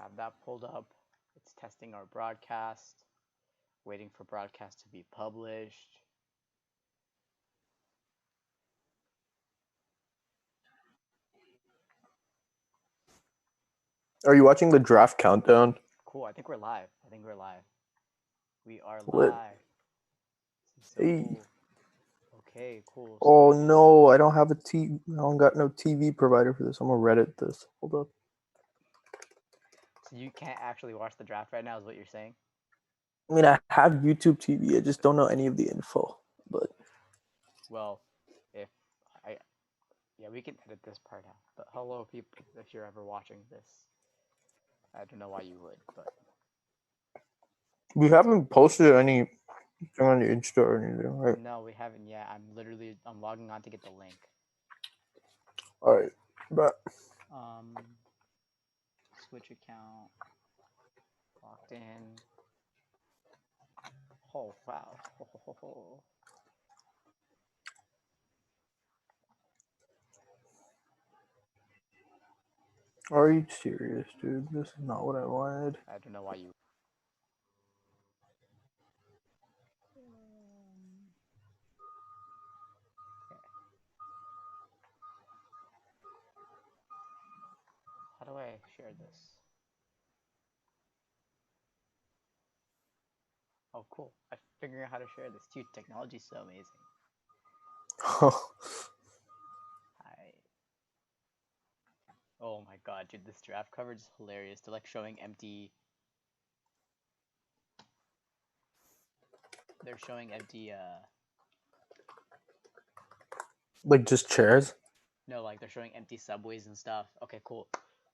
have that pulled up. It's testing our broadcast, waiting for broadcast to be published. Are you watching the draft countdown? Cool. I think we're live. We are Lit. live. This is so Hey. cool. Okay, cool. Oh no, I don't have a TV. I don't got no TV provider for this. I'm gonna Reddit this. Hold up. So you can't actually watch the draft right now, is what you're saying? I mean, I have YouTube TV. I just don't know any of the info. But well, we can edit this part out. But hello, people, if you're ever watching this, I don't know why you would, but we haven't posted anything on the Insta or anything, right? no, we haven't yet. I'm logging on to get the link. All right, but switch account, logged in. Oh wow. Are you serious, dude? This is not what I wanted. I don't know why you. Okay. How do I share this? Oh, cool. I'm figuring out how to share this. Dude, technology's so amazing. Hi. Oh my god, dude, this draft coverage is hilarious. They're like showing empty. They're showing empty. Like just chairs? No, like they're showing empty subways and stuff. Okay, cool.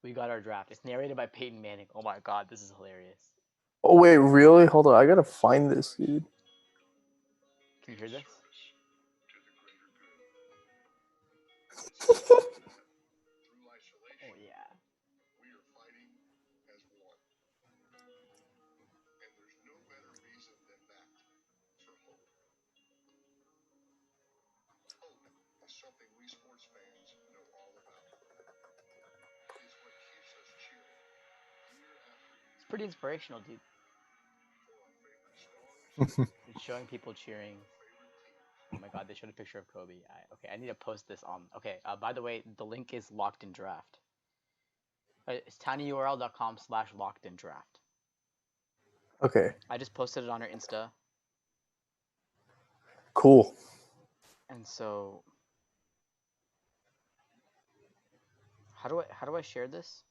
We got our draft. It's narrated by Peyton Manning. Oh my god, this is hilarious. Oh wait, really? Hold on, I gotta find this, dude. Can you hear this? Oh yeah. We are fighting as one. And there's no better reason than that for hope. Hope is something we sports fans know all about. It's what keeps us cheering year after year. It's pretty inspirational, dude. For our favorite stars. It's showing people cheering. Oh my god, they showed a picture of Kobe. Okay, I need to post this on. Okay, by the way, the link is locked in draft. It's tinyurl.com/lockedindraft. Okay. I just posted it on our Insta. Cool. And so, how do I share this?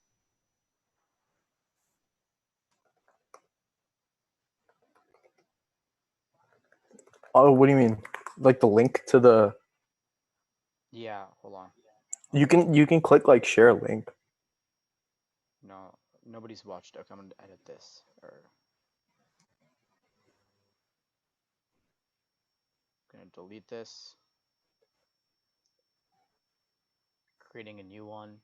Oh, what do you mean? Like the link to the? Yeah, hold on. You can click like share link. No, nobody's watched. Okay, I'm gonna edit this. I'm gonna delete this. Creating a new one.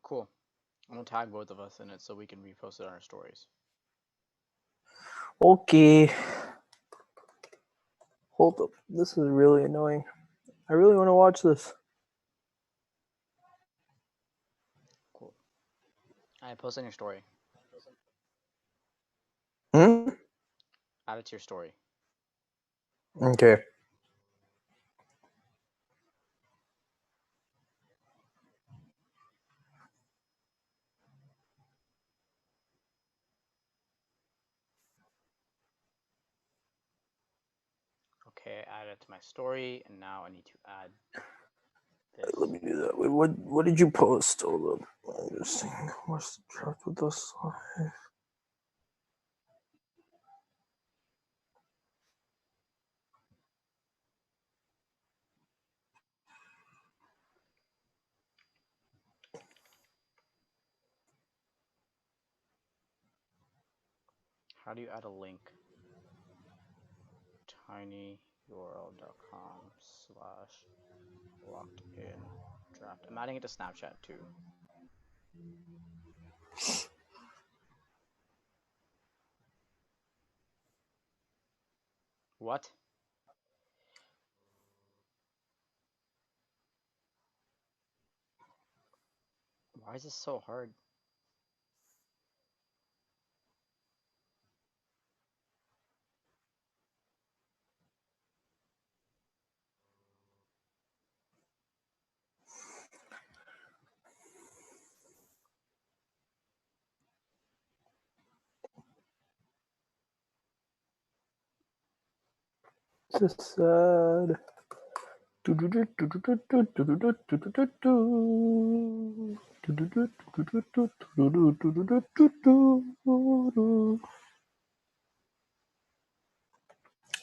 Cool. I'm gonna tag both of us in it so we can repost it on our stories. Okay. Hold up. This is really annoying. I really want to watch this. Cool. I posted on your story. Hmm? Add it to your story. Okay. Okay, add it to my story, and now I need to add this. Let me do that. Wait, what did you post? Hold up. I'm just saying. What's the draft with us? How do you add a link? tinyurl.com/locked-in-draft. I'm adding it to Snapchat too. What? Why is this so hard? So sad.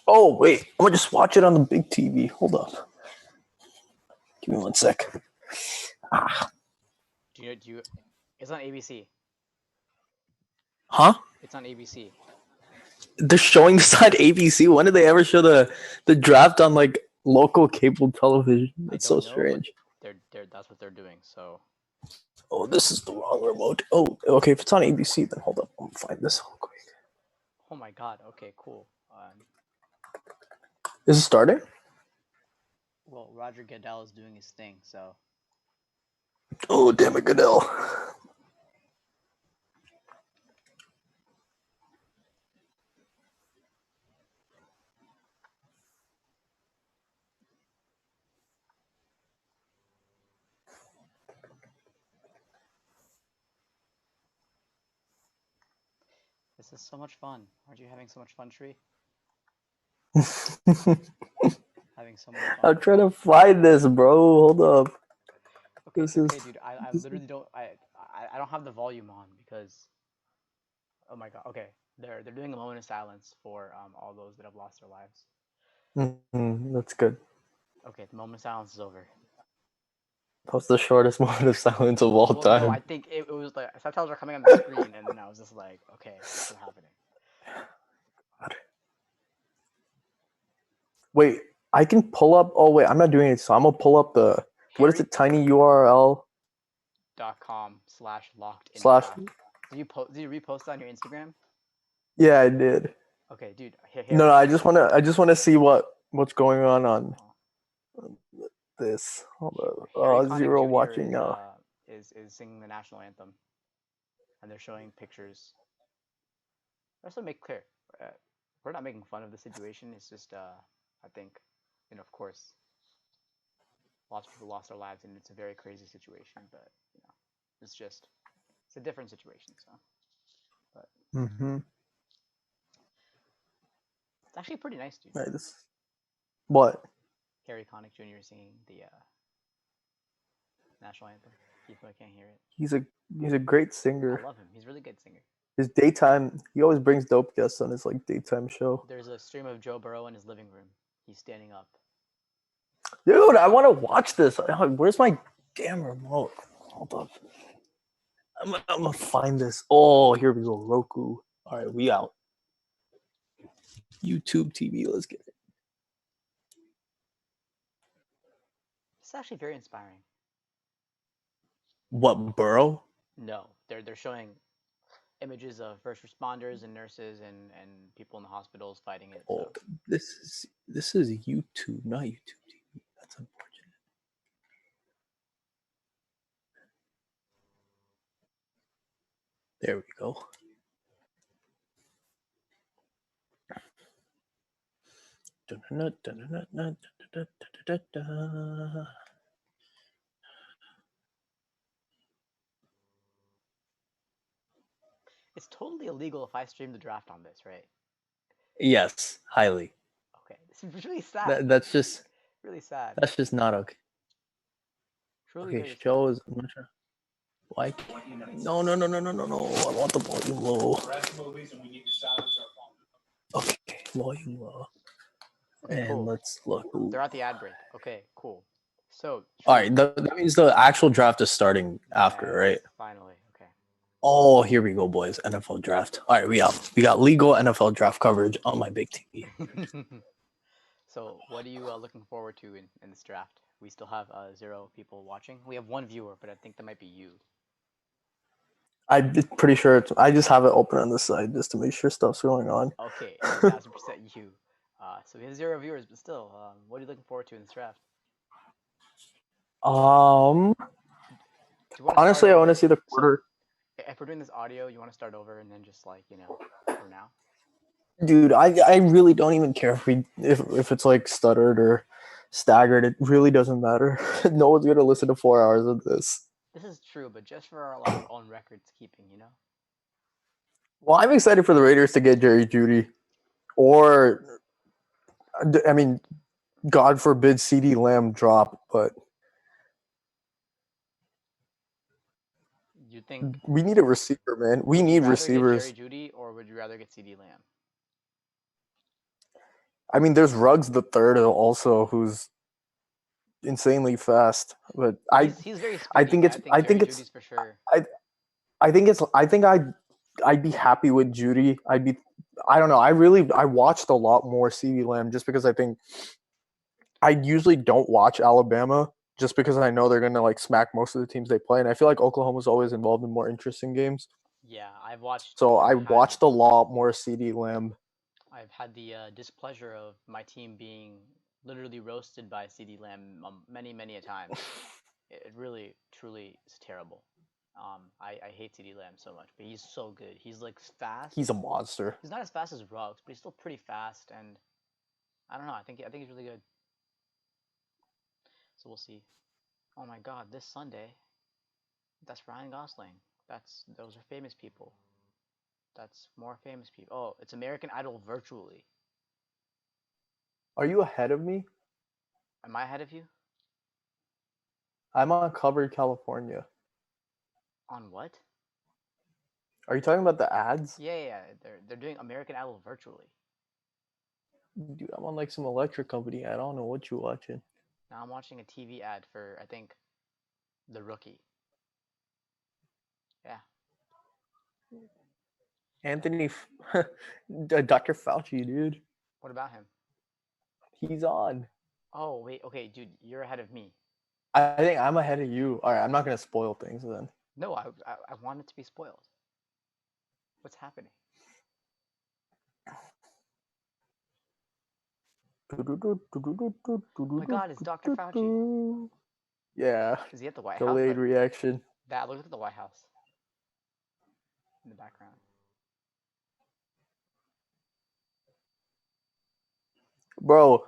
Oh wait, I'm gonna just watch it on the big TV. Hold up. Give me 1 sec. Do you? It's on ABC. Huh? It's on ABC. They're showing this on ABC. When did they ever show the draft on like local cable television? It's so strange. They're that's what they're doing. So. Oh, this is the wrong remote. Oh, okay. If it's on ABC, then hold up. I'm gonna find this real quick. Oh my God. Okay. Cool. Is it starting? Well, Roger Goodell is doing his thing. So. Oh, damn it, Goodell. This is so much fun. Aren't you having so much fun, Tree? Having so much fun. I'm trying to find this, bro. Hold up. Okay, This okay, is- dude. I literally don't. I don't have the volume on because. Oh my God. Okay, they're doing a moment of silence for all those that have lost their lives. That's good. Okay, the moment of silence is over. That was the shortest moment of silence of all Well, time. no, I think it was like subtitles are coming on the screen, and then I was just like, okay, what's happening? Wait, I can pull up. Oh wait, I'm not doing it. So I'm gonna pull up the. What is it? tinyurl. .com/locked in Slash. draft. Did you repost it on your Instagram? Yeah, I did. Okay, dude. Here, No, I just wanna see what's going on this. Hold up. Harry Oh, Connick Zero Jr. watching now. is singing the national anthem, and they're showing pictures. Let's make clear, we're not making fun of the situation. It's just, I think, of course, lots of people lost their lives, and it's a very crazy situation. But it's a different situation. So, but it's actually pretty nice, dude. Right, what? Harry Connick Jr. singing the national anthem. Even though I can't hear it. He's a great singer. I love him. He's a really good singer. His daytime, he always brings dope guests on his like daytime show. There's a stream of Joe Burrow in his living room. He's standing up. Dude, I want to watch this. Where's my damn remote? Hold up. I'm gonna find this. Oh, here we go. Roku. All right, we out. YouTube TV. Let's get it. It's actually very inspiring. What, Burrow? No, they're showing images of first responders and nurses and people in the hospitals fighting it. Oh, So. this is YouTube, not YouTube TV. That's unfortunate. There we go. It's totally illegal if I stream the draft on this, right? Yes, highly. Okay, this is really sad. That's just really sad. That's just not okay. Truly Okay, shows. I'm not sure. Why? No. I want the volume low. Okay, volume low. Okay, and cool. let's look. They're at the ad break. Okay, cool. So. All right, that means the actual draft is starting after, right? Finally, okay. Oh, here we go, boys. NFL draft. All right, we got legal NFL draft coverage on my big TV. So, what are you looking forward to in this draft? We still have 0 people watching. We have 1 viewer, but I think that might be you. I'm pretty sure I just have it open on the side just to make sure stuff's going on. Okay, 1,000% you. So we have 0 viewers, but still, what are you looking forward to in this draft? Um, Do you want to start honestly, I want to over? see the quarter. So, if we're doing this audio, you want to start over and then just like for now. Dude, I really don't even care if it's like stuttered or staggered. It really doesn't matter. No one's gonna listen to 4 hours of this. This is true, but just for our like own records keeping, Well, I'm excited for the Raiders to get Jerry Jeudy, or I mean, God forbid CeeDee Lamb drop, but You think? we need a receiver, man. We Would you need rather receivers. get Jerry Jeudy or would you rather get CeeDee Lamb? I mean, there's Ruggs the third also, who's insanely fast. But He's very I speedy, think but it's, I think Jerry Judy's for sure. I think I'd be happy with Jeudy. I don't know. I watched a lot more CeeDee Lamb just because I think I usually don't watch Alabama just because I know they're gonna like smack most of the teams they play, and I feel like Oklahoma's always involved in more interesting games. Yeah, I've watched. So I I've had watched a lot more CeeDee Lamb. I've had the displeasure of my team being literally roasted by CeeDee Lamb many a times. It really truly is terrible. I hate CeeDee Lamb so much, but he's so good. He's like fast. He's a monster. He's not as fast as Ruggs, but he's still pretty fast, and I don't know. I think he's really good. So we'll see. Oh my God, this Sunday, that's Ryan Gosling. Those are famous people. That's more famous people. Oh, it's American Idol virtually. Are you ahead of me? Am I ahead of you? I'm on Covered California. On what? Are you talking about the ads? Yeah. They're doing American Idol virtually. Dude, I'm on like some electric company. I don't know what you're watching. Now I'm watching a TV ad for I think The Rookie. Yeah. Anthony, Dr. Fauci, dude. What about him? He's on. Oh wait, okay, dude, you're ahead of me. I think I'm ahead of you. All right, I'm not gonna spoil things then. No, I want it to be spoiled. What's happening? Oh my God, it's Dr. Fauci. Yeah. Is he at the White Delayed House? reaction. That looks at the White House in the background. Bro,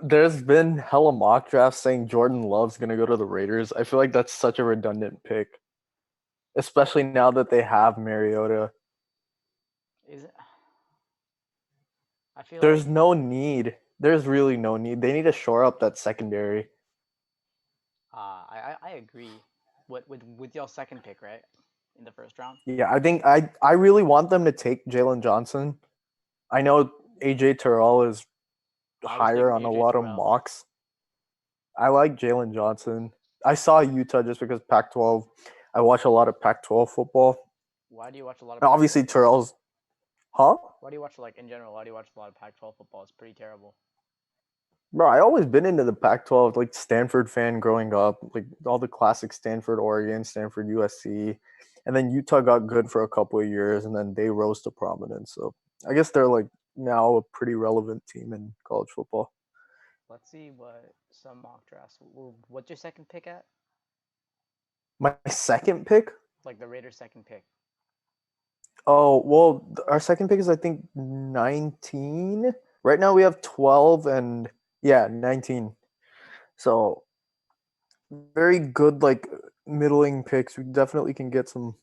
there's been hella mock drafts saying Jordan Love's gonna go to the Raiders. I feel like that's such a redundant pick, especially now that they have Mariota. Is it? I feel There's like no need. There's really no need. They need to shore up that secondary. I agree. With your second pick, right? In the first round? Yeah, I think I really want them to take Jalen Johnson. I know AJ Terrell is I was higher on thinking a AJ lot of Terrell. mocks. I like Jalen Johnson. I saw Utah just because Pac-12. I watch a lot of Pac-12 football. Why do you watch a lot of Obviously, Pac-12 Terrell's, huh? Why do you watch like in general? Why do you watch a lot of Pac-12 football? It's pretty terrible. Bro, I always been into the Pac-12, like Stanford fan growing up, like all the classic Stanford, Oregon, Stanford, USC, and then Utah got good for a couple of years, and then they rose to prominence. So I guess they're like now a pretty relevant team in college football. Let's see what some mock drafts. What's your second pick at? My second pick? Like the Raiders' second pick. Oh, well, our second pick is I think 19. Right now we have 12 and 19. So very good, like middling picks. We definitely can get some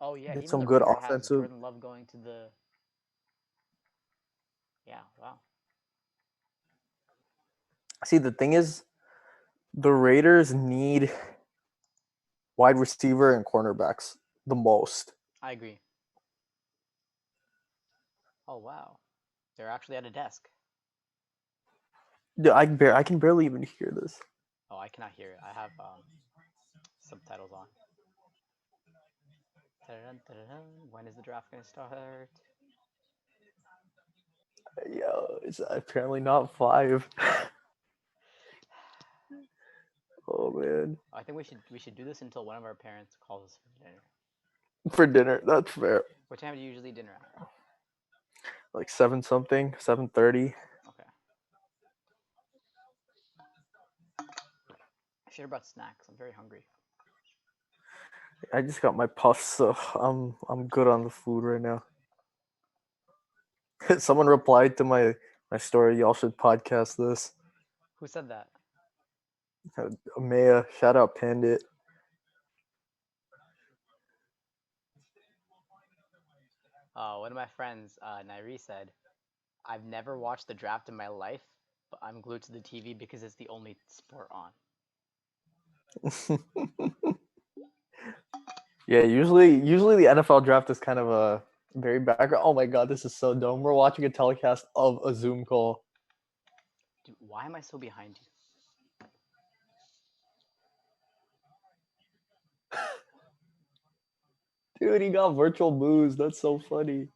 Oh yeah, get even some the good report has offensive. Jordan Love going to the. Yeah, wow. See, the thing is, the Raiders need wide receiver and cornerbacks the most. I agree. Oh wow, they're actually at a desk. Yeah, I can barely even hear this. Oh, I cannot hear it. I have subtitles on. Dun, dun, dun, dun. When is the draft gonna start? Yo, it's apparently not 5. Oh man. I think we should do this until one of our parents calls us for dinner. For dinner, that's fair. What time do you usually dinner at? Like 7 something, 7:30. Okay. I should have brought snacks. I'm very hungry. I just got my puffs, so I'm good on the food right now. Someone replied to my story. Y'all should podcast this. Who said that? Maya, shout out Pandit. One of my friends, Nairi, said, "I've never watched the draft in my life, but I'm glued to the TV because it's the only sport on." Yeah, usually the NFL draft is kind of a very background. Oh my god, this is so dumb. We're watching a telecast of a Zoom call. Dude, why am I so behind you? Dude, he got virtual booze. That's so funny.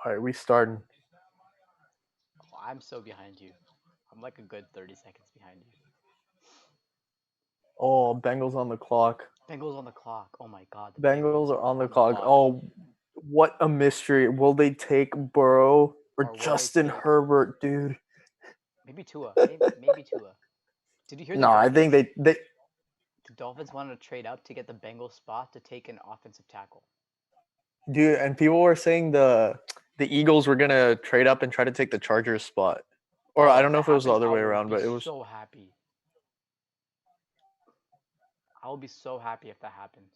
All right, we starting. Oh, I'm so behind you. I'm like a good 30 seconds behind you. Oh, Bengals on the clock. Bengals on the clock. Oh my god. The Bengals are on the clock. bottom. Oh, what a mystery. Will they take Burrow or Or will they Justin take- Herbert, dude? Maybe Tua. Maybe Tua. Did you hear the No, I Dolphins? think they The Dolphins wanted to trade up to get the Bengals spot to take an offensive tackle. dude, and people were saying the Eagles were gonna trade up and try to take the Chargers spot. Or Oh, I don't know that if it was the happens, other I way will around, be but it was so happy. I will be so happy if that happens.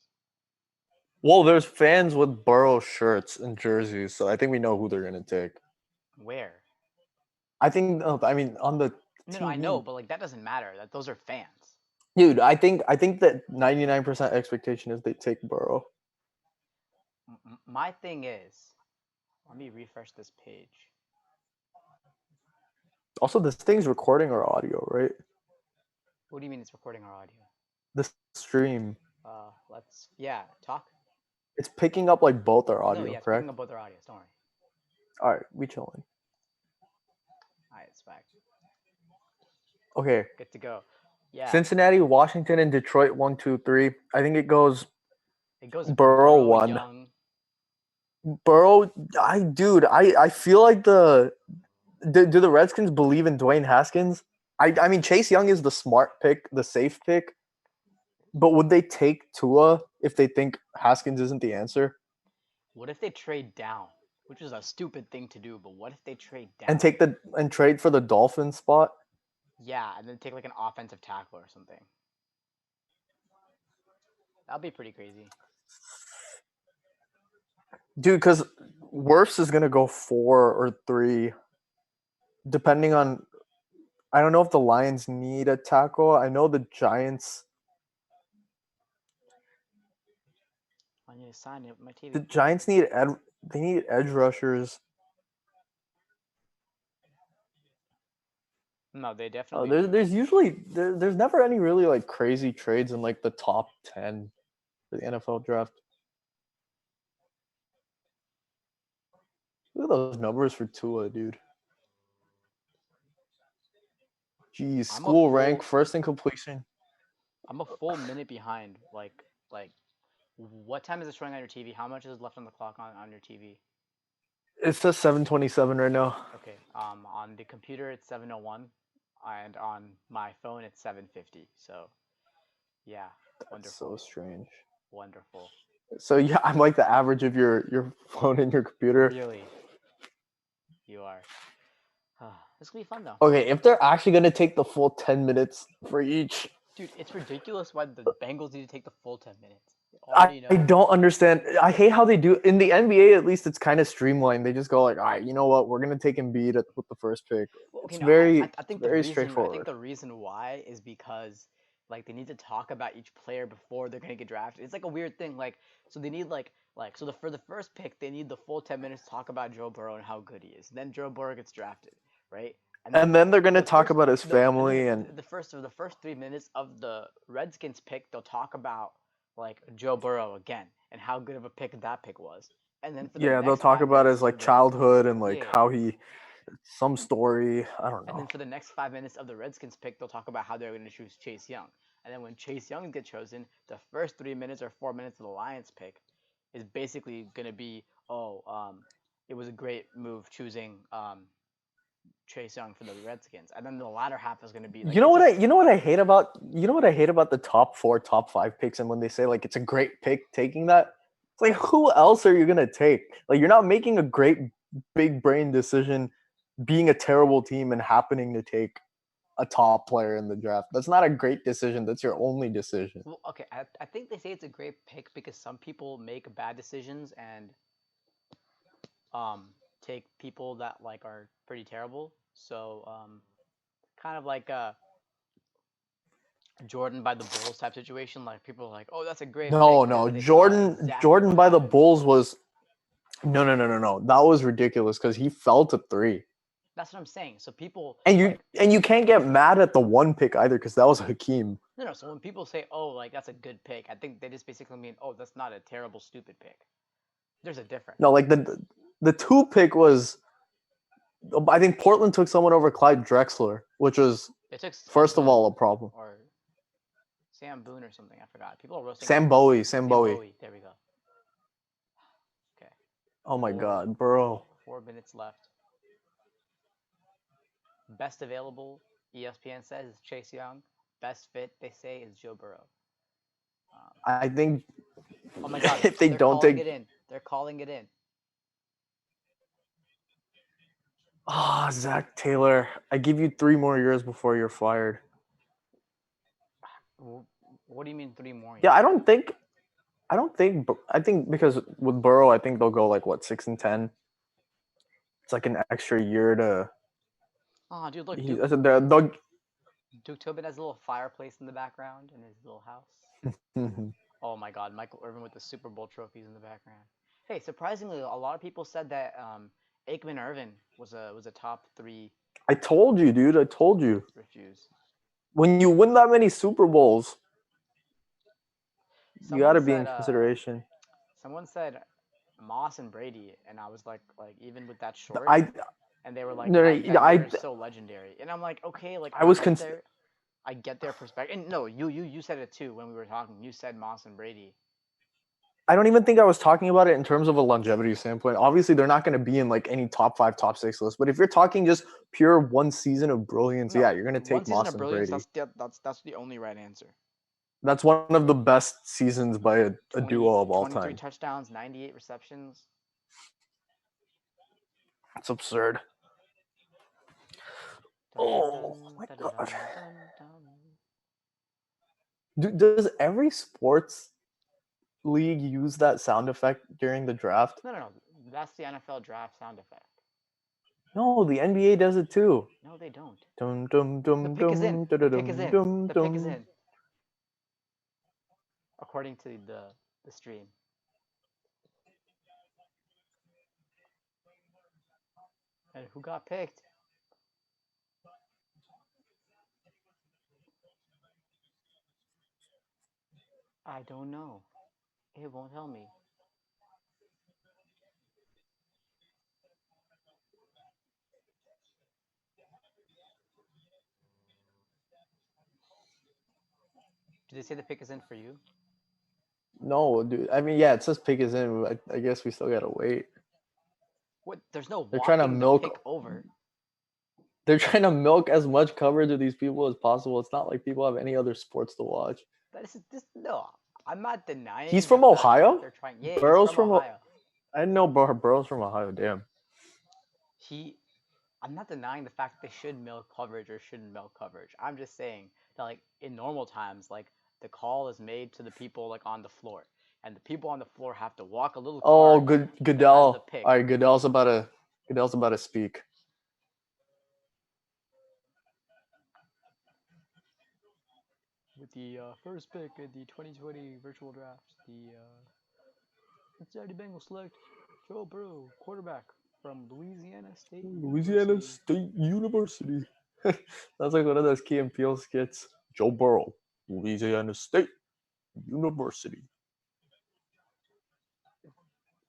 well, there's fans with Burrow shirts and jerseys, so I think we know who they're gonna take. Where? I think I mean on the No, I know, TV. but like that doesn't matter. That those are fans. Dude, I think that 99% expectation is they take Burrow. My thing is, let me refresh this page. Also, this thing's recording our audio, right? What do you mean it's recording our audio? The stream. Yeah, talk. It's picking up like both our No, audio, yeah, it's correct? picking up both our audios. Don't worry. All right, we chilling. Alright, it's back. Okay. Good to go. Yeah. Cincinnati, Washington, and Detroit 1, 2, 3. I think it goes Burrow, Burrow 1. Young. Burrow, I feel like do the Redskins believe in Dwayne Haskins? I mean Chase Young is the smart pick, the safe pick. But would they take Tua if they think Haskins isn't the answer? What if they trade down? Which is a stupid thing to do, but what if they trade down? And trade for the Dolphins spot? Yeah, and then take like an offensive tackle or something. That'd be pretty crazy. Dude, because Wirfs is gonna go 4 or 3, depending on. I don't know if the Lions need a tackle. I know the Giants. I need to sign it with my TV. The Giants need they need edge rushers. No, they definitely. do. There's usually there's never any really like crazy trades in like the top 10 for the NFL draft. Look at those numbers for Tua, dude. Geez, I'm a school rank, full- first in completion. I'm a full minute behind. Like, what time is it showing on your TV? How much is left on the clock on your TV? It says 7:27 right now. Okay. On the computer it's 7:01, and on my phone it's 7:50. So, yeah, That's wonderful, so strange. wonderful. So yeah, I'm like the average of your phone and your computer. Really, you are. This could be fun though. Okay, if they're actually gonna take the full 10 minutes for each, Dude, it's ridiculous why the Bengals need to take the full 10 minutes. I don't understand. I hate how they do in the NBA. At least it's kind of streamlined. They just go like, all right, you know what? We're gonna take Embiid with the first pick. Well, It's no, very, I think very I think straightforward. the reason why is because like they need to talk about each player before they're gonna get drafted. It's like a weird thing. Like, so they need like Like, so for the first pick, they need the full 10 minutes to talk about Joe Burrow and how good he is. Then Joe Burrow gets drafted, right? And then they're gonna the talk first about his the family and the first 3 minutes of the Redskins pick, they'll talk about like Joe Burrow again and how good of a pick that pick was. And then for the yeah, they'll next talk five about minutes his like of the childhood and like yeah, how he some story. I don't and know. then for the next 5 minutes of the Redskins pick, they'll talk about how they're going to choose Chase Young. And then when Chase Young gets chosen, the first 3 minutes or 4 minutes of the Lions pick is basically going to be, it was a great move choosing Chase Young for the Redskins. And then the latter half is going to be like, it's just, You know what I hate about the top 4, top 5 picks, and when they say like it's a great pick taking that, it's like who else are you gonna take? Like you're not making a great big brain decision, being a terrible team and happening to take a top player in the draft. That's not a great decision. That's your only decision. well, okay, I think they say it's a great pick because some people make bad decisions and um, take people that like are pretty terrible. So kind of like Jordan by the Bulls type situation. Like people are like, "Oh, that's a great pick," and No. then they saw exactly Jordan what by the happened. Bulls was no. That was ridiculous because he fell to 3. That's what I'm saying. So people And like you can't get mad at the 1 pick either because that was Hakeem. no. So when people say, "Oh, like that's a good pick," I think they just basically mean, "Oh, that's not a terrible, stupid pick." There's a difference. No, like the 2 pick was I think Portland took someone over Clyde Drexler, which was They took first of Boone all a problem. or Sam Boone or something. I forgot. People are roasting Sam him. Bowie, Sam Bowie. There we go. Okay. Oh my Four God, bro. 4 minutes left. Best available, ESPN says, is Chase Young. Best fit, they say, is Joe Burrow. I think Oh my God, if they they're don't calling take it in. They're calling it in. Zach Taylor, I give you 3 more years before you're fired. What do you mean 3 more years? Yeah, I think because with Burrow, I think they'll go like what 6-10. It's like an extra year to. Oh, dude, look, I said they'll. Duke Tobin has a little fireplace in the background in his little house. Oh my God, Michael Irvin with the Super Bowl trophies in the background. Hey, surprisingly, a lot of people said that Aikman Irvin was a top 3 I told you, dude. I told you. refuse. When you win that many Super Bowls, you got Someone to be in said consideration. someone said Moss and Brady, and I was like even with that short, I and they were like no, that year is so legendary, and I'm like, okay, like I was I get their perspective, and no, you said it too when we were talking. You said Moss and Brady. I don't even think I was talking about it in terms of a longevity standpoint. Obviously, they're not going to be in like any top 5, top 6 list. But if you're talking just pure one season of brilliance, No, yeah, you're going to one take season Moss of and brilliance. Brady. That's the only right answer. That's one of the best seasons by a 20, duo of all 23 time. touchdowns, 98 receptions. It's absurd. Oh my gosh. Does every sports league use that sound effect during the draft? No. That's the NFL draft sound effect. No, the NBA does it too. No, they don't. Dum dum dum The pick is in. dum The pick is dum in. dum The pick is dum. in. According to the stream. And who got picked? I don't know. It won't tell me. Did they say the pick is in for you? No, dude. I mean, yeah, it says pick is in. I guess we still gotta wait. What? There's no They're trying to walking the milk. pick over. They're trying to milk as much coverage of these people as possible. It's not like people have any other sports to watch. That is just no. I'm not denying He's the from fact that Ohio. they're trying. Yeah, he's Burrow's from from. Ohio. I didn't know Burrow's from Ohio. Damn. He. I'm not denying the fact that they should milk coverage or shouldn't milk coverage. I'm just saying that like in normal times, like the call is made to the people like on the floor, and the people on the floor have to walk a little Oh, cart good that has the Goodell. pick. All right, Goodell's about to speak. With the first pick in the 2020 virtual draft, the Cincinnati Bengals select Joe Burrow, quarterback from Louisiana State Louisiana University. State University. That's like one of those Key and Peele skits. Joe Burrow, Louisiana State University.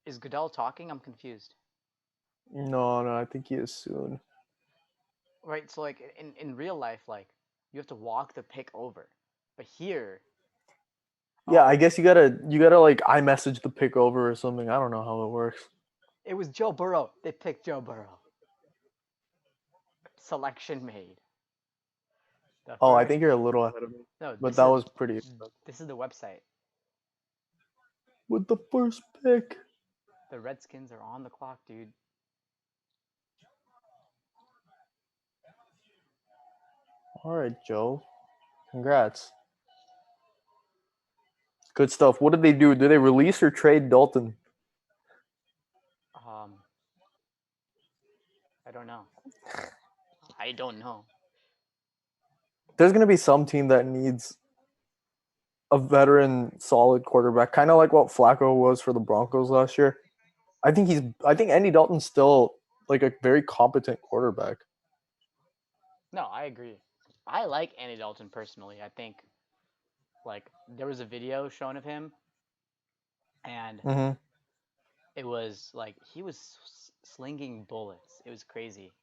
Is Goodell talking? I'm confused. No, I think he is soon. Right, so like in real life, like you have to walk the pick over, but here, Yeah, I oh, guess you gotta like iMessage the pick over or something. I don't know how it works. it was Joe Burrow. They picked Joe Burrow. Selection made. The Oh, I first, think you're a little ahead of me, no, but that was pretty this is the website. with the first pick. The Redskins are on the clock, dude. All right, Joe. Congrats. Good stuff. What did they do? Did they release or trade Dalton? Um, I don't know. I don't know. There's gonna be some team that needs a veteran, solid quarterback, kind of like what Flacco was for the Broncos last year. I think Andy Dalton's still like a very competent quarterback. No, I agree. I like Andy Dalton personally. I think like there was a video shown of him, and Mm-hmm. it was like he was slinging bullets. It was crazy.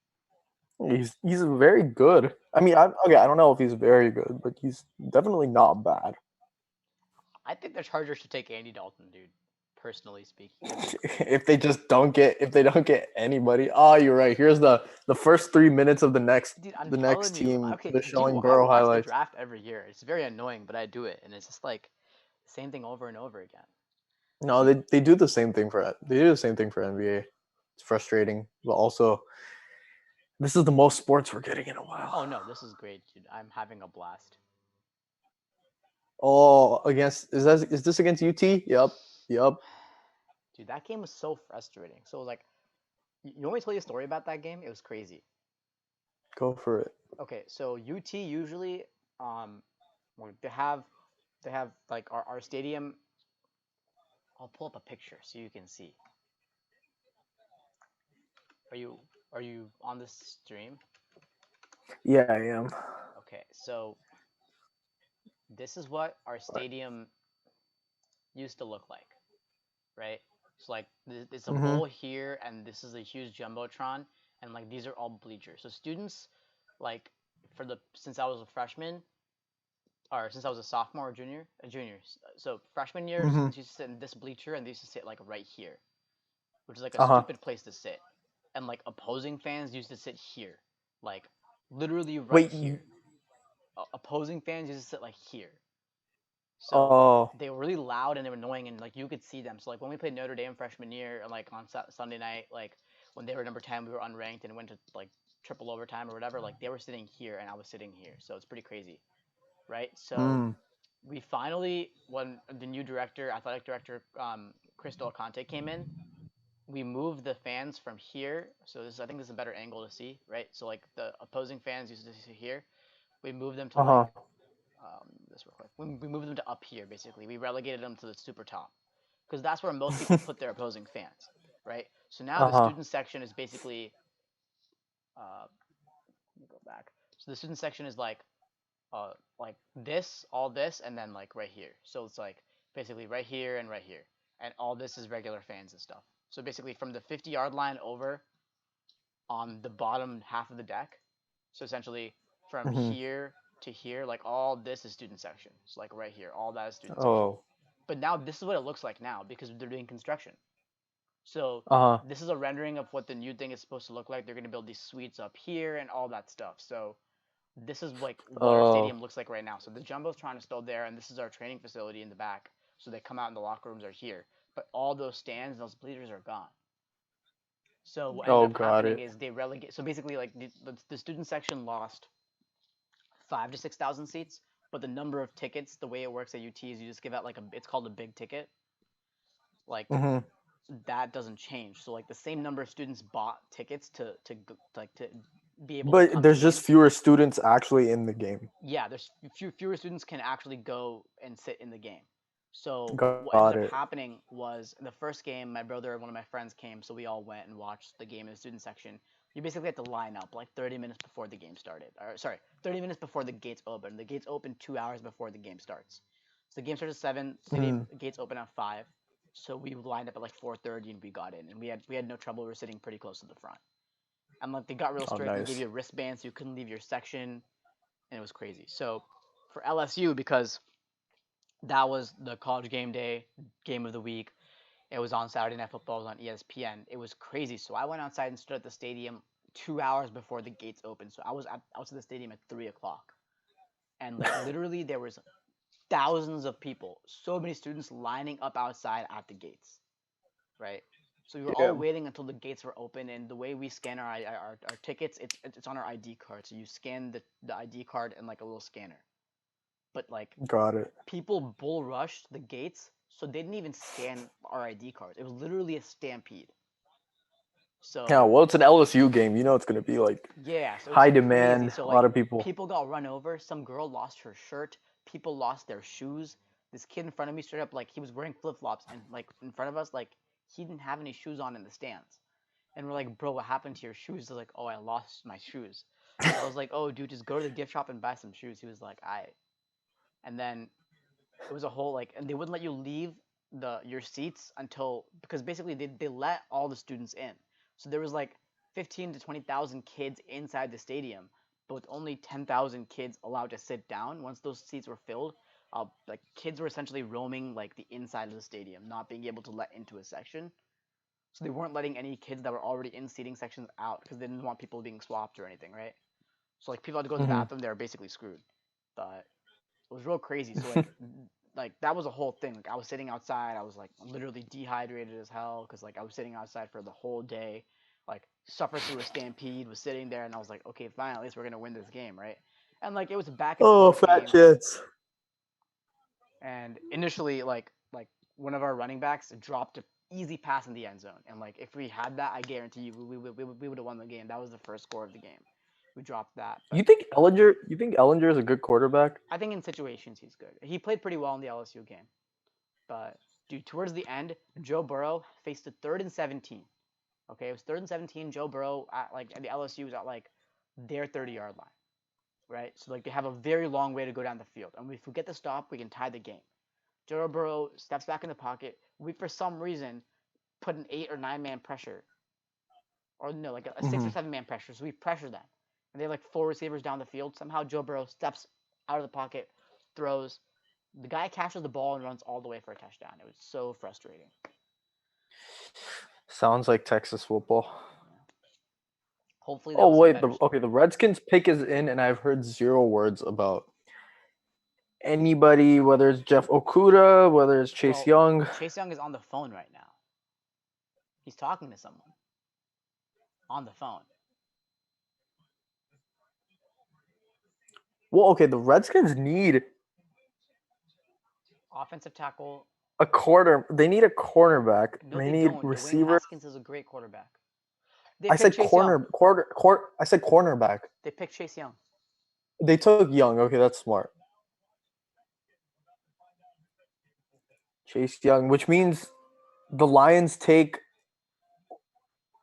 He's very good. I mean, I don't know if he's very good, but he's definitely not bad. I think the Chargers should take Andy Dalton, dude. Personally speaking, If they don't get anybody, oh, you're right. Here's the first 3 minutes of dude, I'm the next telling you. team. Okay, They're do showing I Burrow watch the highlights. draft every year? It's very annoying, but I do it, and it's just like same thing over and over again. No, they do the same thing for NBA. It's frustrating, but also this is the most sports we're getting in a while. Oh no, this is great, dude. I'm having a blast. Oh, is this against UT? Yep. Dude, that game was so frustrating. So it was like, you want me to tell you a story about that game? It was crazy. Go for it. Okay, so UT usually, well, they have like our stadium. I'll pull up a picture so you can see. Are you are you on this stream? Yeah, I am. Okay, so this is what our stadium used to look like, right? So like it's a Mm-hmm. bowl here, and this is a huge jumbotron, and like these are all bleachers. So students, like for the since I was a freshman, or since I was a sophomore or junior. So freshman year, Mm-hmm. students used to sit in this bleacher, and they used to sit like right here, which is like a Uh-huh. stupid place to sit. And like opposing fans used to sit here, like literally right Wait, here. Opposing fans used to sit like here. So oh, they were really loud and they were annoying, and like you could see them. So like when we played Notre Dame freshman year, and like on Sunday night, like when they were number 10, we were unranked and went to like triple overtime or whatever. Like they were sitting here and I was sitting here, so it's pretty crazy, right? So hmm. we finally, when the new director, athletic director, Chris Del Conte came in, we moved the fans from here. So I think this is a better angle to see, right? So like the opposing fans used to sit here. We moved them to like Uh-huh. this real quick. We moved them to up here basically. We relegated them to the super top because that's where most people put their opposing fans, right? So now the Uh-huh. student section is basically, let me go back. So the student section is like this, all this, and then like right here. So it's like basically right here and right here, and all this is regular fans and stuff. So basically from the 50-yard line over on the bottom half of the deck. So essentially from Mm-hmm. here to here, like all this is student section. So like right here, all that is student section. Oh. But now this is what it looks like now because they're doing construction. So Uh-huh. this is a rendering of what the new thing is supposed to look like. They're going to build these suites up here and all that stuff. So this is like what our Oh. stadium looks like right now. So the jumbotron is still there, and this is our training facility in the back. So they come out and the locker rooms are here, but all those stands, those bleachers are gone. So what ended Oh, up got happening it. is they relegate. So basically, like the student section lost 5 to 6 thousand seats, but the number of tickets, the way it works at UT is you just give out like it's called a big ticket. Like Mm-hmm. that doesn't change. So like the same number of students bought tickets to be able to But come to there's games. just fewer students actually in the game. Yeah, there's fewer students can actually go and sit in the game. So what Got ended up it. happening was the first game, my brother and one of my friends came, so we all went and watched the game in the student section. You basically had to line up like 30 minutes before the game started. Or sorry, 30 minutes before the gates open. The gates open 2 hours before the game starts. So the game starts at 7. Stadium Mm. gates open at 5. So we lined up at like 4:30 and we got in, and we had no trouble. We were sitting pretty close to the front. And like they got real Oh, strict and gave nice. you a wristband so you couldn't leave your section, and it was crazy. So for LSU, because that was the college game day game of the week. It was on Saturday Night Football. It was on ESPN. It was crazy. So I went outside and stood at the stadium 2 hours before the gates opened. So I was outside the stadium at 3 o'clock, and like literally there was thousands of people, so many students lining up outside at the gates, right? So we were all Yeah. waiting until the gates were open, and the way we scan our tickets, it's on our ID card. So you scan the ID card in like a little scanner. But like Got it. people bull rushed the gates, so they didn't even scan our ID cards. It was literally a stampede. Yeah, So well, it's an LSU game. You know it's gonna be like yeah, so it's high crazy. demand. So A lot like of people. people got run over. Some girl lost her shirt. People lost their shoes. This kid in front of me straight up like he was wearing flip flops, and like in front of us like he didn't have any shoes on in the stands. And we're like, bro, what happened to your shoes? They're like, oh, I lost my shoes. I was like, oh, dude, just go to the gift shop and buy some shoes. He was like, I. And then it was a whole like, and they wouldn't let you leave your seats until, because basically they let all the students in. So there was like 15 to 20,000 kids inside the stadium, but with only 10,000 kids allowed to sit down. Once those seats were filled, like kids were essentially roaming like the inside of the stadium, not being able to let into a section. So they weren't letting any kids that were already in seating sections out because they didn't want people being swapped or anything, right? So like people had to go to the Hmm. bathroom, they were basically screwed. But it was real crazy. So like that was a whole thing. Like I was sitting outside, I was like literally dehydrated as hell because like I was sitting outside for the whole day, like suffered through a stampede, was sitting there, and I was like, okay, fine, at least we're gonna win this game, right? And like it was a back and Oh, forth fat game, chance. and initially like one of our running backs dropped an easy pass in the end zone, and like if we had that, I guarantee you we would have won the game. That was the first score of the game. We dropped that, but You think Ellinger? You think Ellinger is a good quarterback? I think in situations he's good. He played pretty well in the LSU game. But dude, towards the end, Joe Burrow faced a 3rd and 17. Okay, it was 3rd and 17. Joe Burrow at the LSU was at like their 30-yard line, right? So like they have a very long way to go down the field, and if we get the stop, we can tie the game. Joe Burrow steps back in the pocket. We for some reason put an 8 or 9 man pressure, or no, like a six Hmm. or 7 man pressure. So we pressure them, and they have like 4 receivers down the field. Somehow Joe Burrow steps out of the pocket, throws. The guy catches the ball and runs all the way for a touchdown. It was so frustrating. Sounds like Texas football. Yeah. Hopefully that Oh was a wait, better okay. story. The Redskins pick is in, and I've heard zero words about anybody, whether it's Jeff Okuda, whether it's Chase Well, Young. Chase Young is on the phone right now. He's talking to someone on the phone. Well, okay, the Redskins need Offensive tackle. a corner. They need a cornerback. No, They they need don't. Dwayne receiver. Haskins is a great quarterback. They I picked said Chase Young. I said cornerback. They picked Chase Young. They took Young. Okay, that's smart. Chase Young, which means the Lions take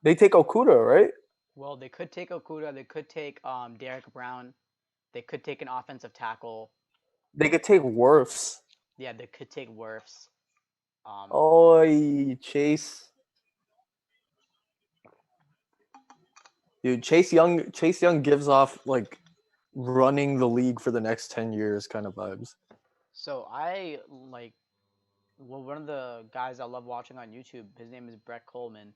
Okuda, right? Well, they could take Okuda. They could take Derek Brown. They could take an offensive tackle. They could take Wirfs. Yeah, they could take Wirfs. Oh, Chase. Dude, Chase Young gives off like running the league for the next 10 years kind of vibes. So I like. Well, one of the guys I love watching on YouTube. His name is Brett Coleman.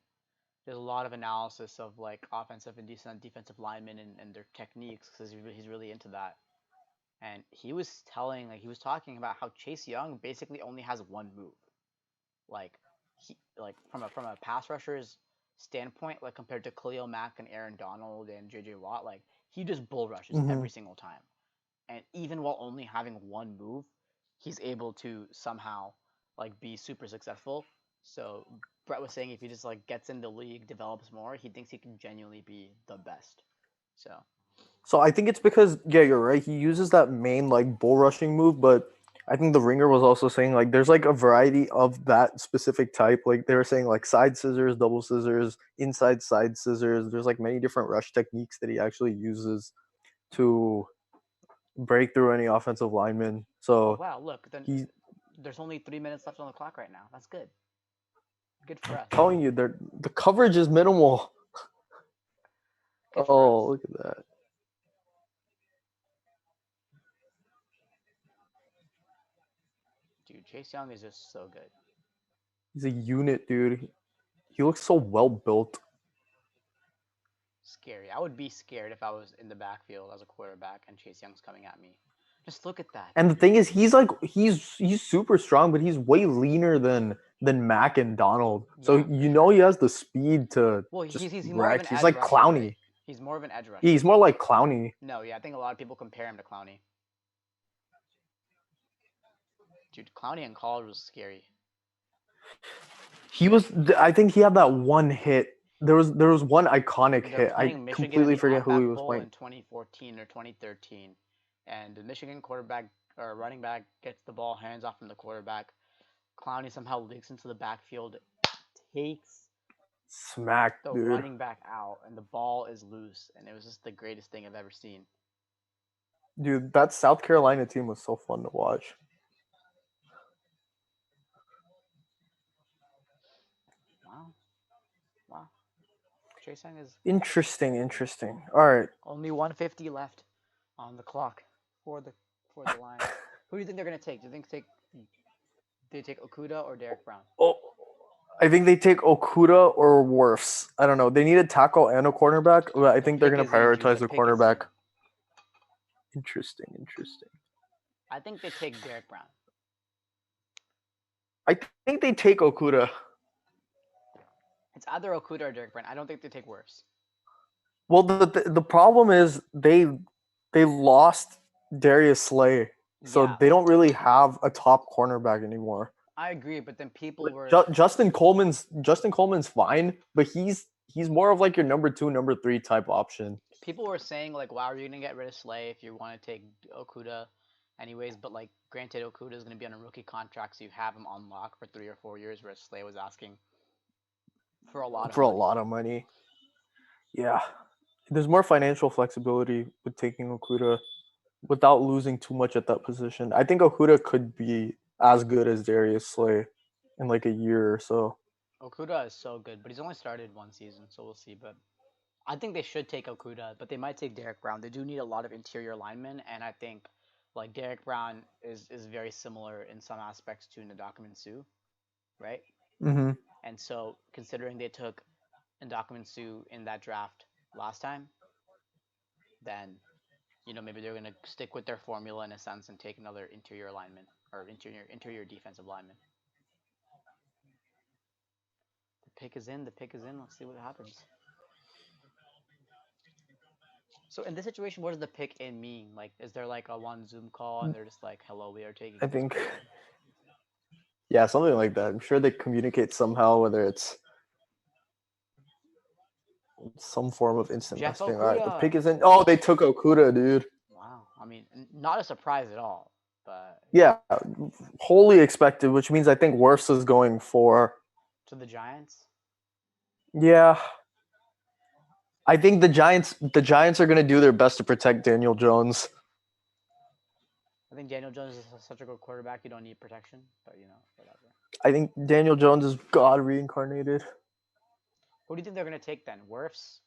There's a lot of analysis of like offensive and defensive linemen and their techniques because he's really into that. And he was talking about how Chase Young basically only has one move. Like like from a pass rusher's standpoint, like compared to Khalil Mack and Aaron Donald and JJ Watt, like he just bull rushes Mm-hmm. every single time. And even while only having one move, he's able to somehow like be super successful. So Brett was saying if he just like gets in the league, develops more, he thinks he can genuinely be the best. So So I think it's because you're right. He uses that main like bull rushing move, but I think the Ringer was also saying like there's like a variety of that specific type. Like they were saying like side scissors, double scissors, inside side scissors. There's like many different rush techniques that he actually uses to break through any offensive lineman. Oh So wow, look, then he's there's only 3 minutes left on the clock right now. That's good. Good for us. telling you, the coverage is minimal. Good for Oh, us. look at that. Dude, Chase Young is just so good. He's a unit, dude. He looks so well built. Scary. I would be scared if I was in the backfield as a quarterback and Chase Young's coming at me. Just look at that. And the thing is, he's super strong, but he's way leaner than Mac and Donald. So Yeah, you for know sure. he has the speed to Well, just he's more of wreck. an He's edge like rusher, right? Clowney. He's more of an edge Yeah, rusher. he's more like Clowney. No, yeah, I think a lot of people compare him to Clowney. Dude, Clowney in college was scary. He was. I think he had that one hit. There was one iconic They're hit. I playing Michigan in completely the forget who he Outback was Bowl playing. in 2014 or 2013, and the Michigan quarterback or running back gets the ball, hands off from the quarterback. Clowney somehow leaks into the backfield, takes Smack, the dude. running back out, and the ball is loose, and it was just the greatest thing I've ever seen. Dude, that South Carolina team was so fun to watch. Wow, wow. Chase Young is Interesting. All right. only 150 left on the clock for the Lions. Who do you think they're gonna take? Do you think they take Okuda or Derek Brown? Oh, I think they take Okuda or Wirfs. I don't know. They need a tackle and a cornerback, but I The think they're pick going to is in, Jude. prioritize The the pick is in. cornerback. Interesting. I think they take Derek Brown. I think they take Okuda. It's either Okuda or Derek Brown. I don't think they take worse. Well, the problem is they lost Darius Slay, so Yeah, they don't really have a top cornerback anymore. I agree, but then people were Justin Coleman's fine, but he's more of like your number 2, number 3 type option. saying like, "Wow, are you gonna get rid of Slay if you want to take Okuda?" Anyways, but like, granted, Okuda is gonna be on a rookie contract, so you have him on lock for 3 or 4 years, whereas Slay was asking for a lot of For a money. lot of money. Yeah. There's more financial flexibility with taking Okuda without losing too much at that position. I think Okuda could be as good as Darius Slay in like a year or so. Okuda is so good, but he's only started one season, so we'll see. But I think they should take Okuda, but they might take Derek Brown. They do need a lot of interior linemen, and I think like Derek Brown is very similar in some aspects to Ndamukong Suh, right? Mm-hmm. And so considering they took Ndamukong Suh in that draft last time, then maybe they're gonna stick with their formula in a sense and take another interior lineman or interior defensive lineman. The pick is in. The pick is in. Let's see what happens. So in this situation, what does the pick in mean? Like, is there like a one Zoom call and they're just like, "Hello, we are taking I this think, person." yeah, something like that. I'm sure they communicate somehow, whether it's some form of instant Jeff messaging. All right, the Okuda. pick is in. Oh, they took Okuda, dude. Wow. I mean, not a surprise at all, but Yeah, wholly expected, which means I think Wirfs is going for. to the Giants. Yeah, I think the Giants are going to do their best to protect Daniel Jones. I think Daniel Jones is such a good quarterback. You don't need protection, but whatever. I think Daniel Jones is God reincarnated. Who do you think they're gonna take then? Wirfs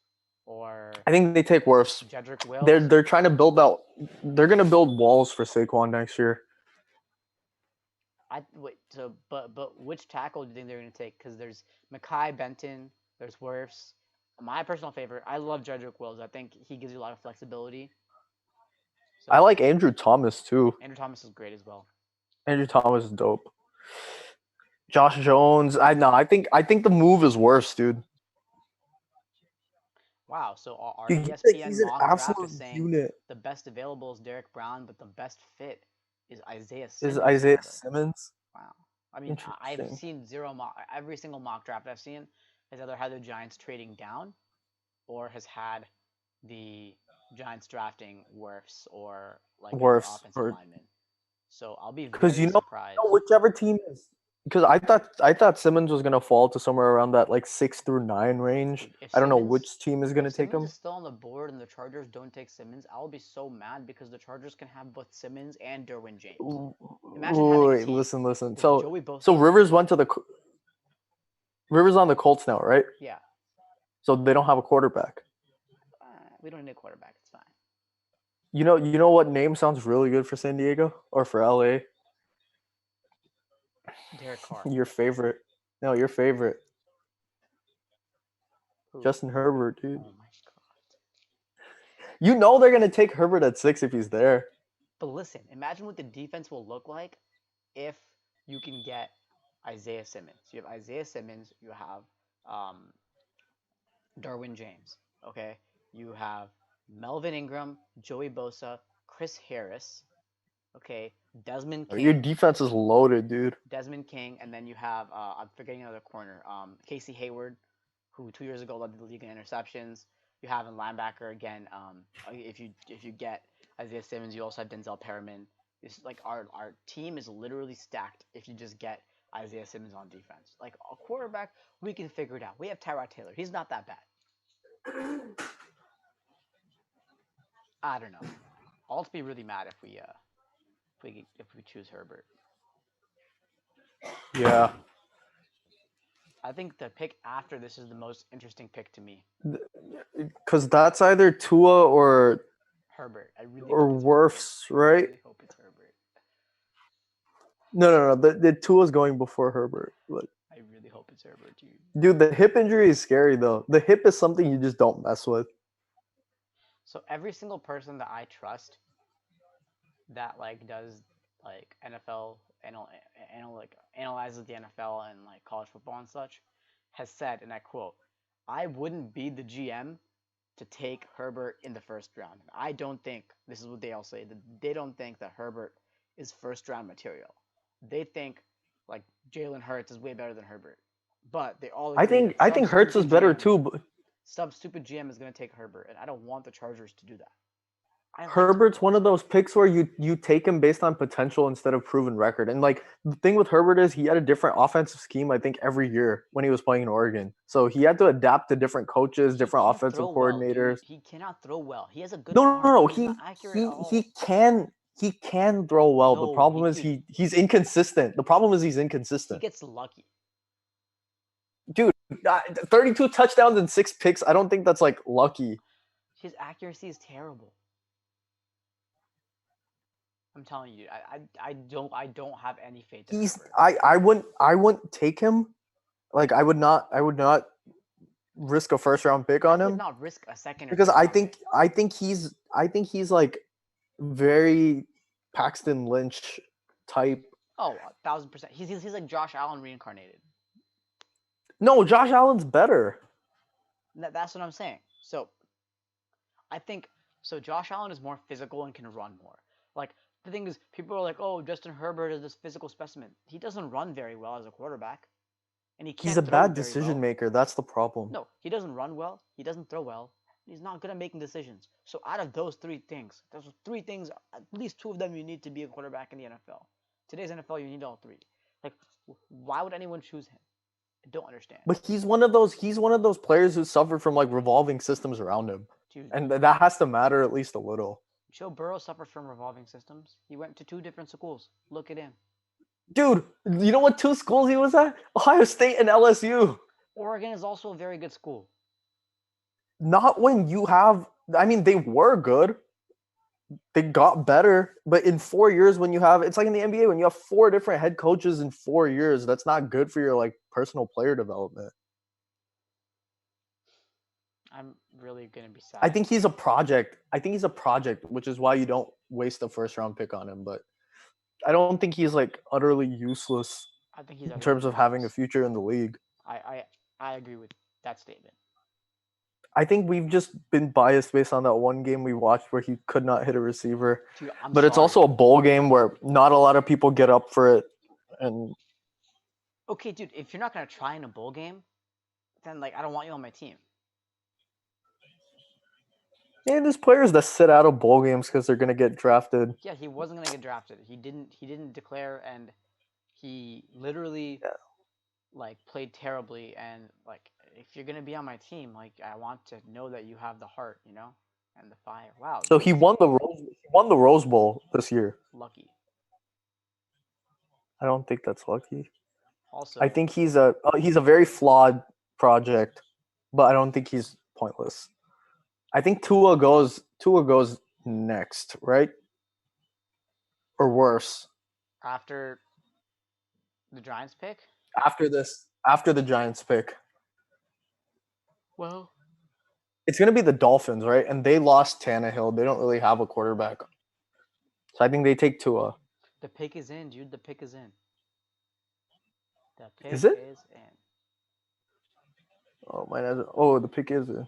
or I think they take Wirfs. Jedrick Wills? They're trying to build out. They're going to build walls for Saquon next year. Wait. So, but which tackle do you think they're gonna take? Because there's Mekhi Benton, there's Wirfs. My personal favorite. I love Jedrick Wills. I think he gives you a lot of flexibility. So, I like Andrew Thomas too. Andrew Thomas is great as well. Andrew Thomas is dope. Josh Jones. I think the move is worse, dude. Wow. So our Dude, ESPN he's an mock draft absolute is saying unit. the best available is Derek Brown, but the best fit is Isiah Is Simmons. Isiah rather. Simmons? Wow. I mean, I've Interesting. seen every single mock draft I've seen has either had the Giants trading down or has had the Giants drafting Wirfs or like another Wirfs offensive or lineman. So I'll be Because very surprised. whichever team is. Because I thought Simmons was gonna fall to somewhere around that like 6 through 9 range. Dude, if I don't know Simmons which team is gonna if take Simmons him. is still on the board and the Chargers don't take Simmons, I'll be so mad because the Chargers can have both Simmons and Derwin James. Imagine having a Wait, team listen. with So Joey Bosa. so Rivers went to the Rivers on the Colts now, right? Yeah, So they don't have a quarterback. we don't need a quarterback. It's fine. You know what name sounds really good for San Diego or for LA? Derek Carr. Your favorite. No, your favorite. Who? Justin Herbert, dude. Oh my god. You know they're gonna take Herbert at 6 if he's there. But listen, imagine what the defense will look like if you can get Isaiah Simmons. You have Isaiah Simmons. You have Derwin James. Okay. You have Melvin Ingram, Joey Bosa, Chris Harris. Okay, Desmond Your King. defense is loaded, dude. Desmond King, and then you have I'm forgetting another corner. Casey Hayward, who 2 years ago led the league in interceptions. You have a linebacker again. If you get Isaiah Simmons, you also have Denzel Perriman. It's like our team is literally stacked if you just get Isaiah Simmons on defense. Like a quarterback, we can figure it out. We have Tyrod Taylor. He's not that bad. I don't know. I'll be really mad if we choose Herbert. Yeah. I think the pick after this is the most interesting pick to me. Because that's either Tua or Herbert. I really or hope it's Wirfs, Herbert. I right? really hope it's Herbert. No. The Tua's going before Herbert. But I really hope it's Herbert, dude. dude, the hip injury is scary though. The hip is something you just don't mess with. So every single person that I trust that like does like NFL analyzes the NFL and like college football and such has said, and I quote, "I wouldn't be the GM to take Herbert in the first round." I don't think this is what they all say. That they don't think that Herbert is first round material. They think like Jalen Hurts is way better than Herbert, but they all agree I think Hurts is better too. But Stupid GM is going to take Herbert, and I don't want the Chargers to do that. Herbert's one of those picks where you take him based on potential instead of proven record. And like the thing with Herbert is he had a different offensive scheme, I think, every year when he was playing in Oregon. So he had to adapt to different coaches, different offensive coordinators. He cannot throw well. He has a good arm. No. He's not accurate at all. He can throw well. No, the problem is he's inconsistent. The problem is he's He inconsistent. gets lucky. Dude, 32 touchdowns and 6 picks. I don't think that's like lucky. His accuracy is terrible. I'm telling you, I don't have any faith in Herbert. I wouldn't take him. Like I would not risk a first round pick on him. I would not risk a second because I think he's like very Paxton Lynch type. Oh, 1,000%. He's like Josh Allen reincarnated. No, Josh Allen's better. That's what I'm saying. So I think so. Josh Allen is more physical and can run more. Like the thing is, people are like, "Oh, Justin Herbert is this physical specimen." He doesn't run very well as a quarterback, and he's a bad decision maker. That's the problem. No, he doesn't run well. He doesn't throw well. He's not good at making decisions. So out of those three things, at least 2 of them you need to be a quarterback in the NFL. Today's NFL, you need all 3. Like, why would anyone choose him? I don't understand. But he's one of those players who suffered from like revolving systems around him. Dude, and that has to matter at least a little. Joe Burrow suffered from revolving systems. He went to 2 different schools. Look at him. Dude, you know what 2 schools he was at? Ohio State and LSU. Oregon is also a very good school. Not when you have... I mean, they were good. They got better. But in 4 years when you have... It's like in the NBA when you have 4 different head coaches in 4 years. That's not good for your like personal player development. I'm really going to be sad. I think he's a project. Which is why you don't waste a first round pick on him. But I don't think he's like utterly useless. I think he's in terms of having a future in the league. I agree with that statement. I think we've just been biased based on that one game we watched where he could not hit a receiver. Dude, it's also a bowl game where not a lot of people get up for it. And okay, dude, if you're not going to try in a bowl game, then like I don't want you on my team. And there's players that sit out of bowl games because they're gonna get drafted. Yeah, he wasn't gonna get drafted. He didn't declare, and he literally Yeah. like played terribly. And like, if you're gonna be on my team, like I want to know that you have the heart, and the fire. Wow, So he won the Rose Bowl this year. lucky. I don't think that's lucky. Also, I think he's a very flawed project, but I don't think he's pointless. I think Tua goes next, right? Or worse. after the Giants pick, After the Giants pick. well, It's gonna be the Dolphins, right? And they lost Tannehill. They don't really have a quarterback. So I think they take Tua. the pick is in, dude. The pick is in. The pick Is it? is in. Oh my! The pick is in.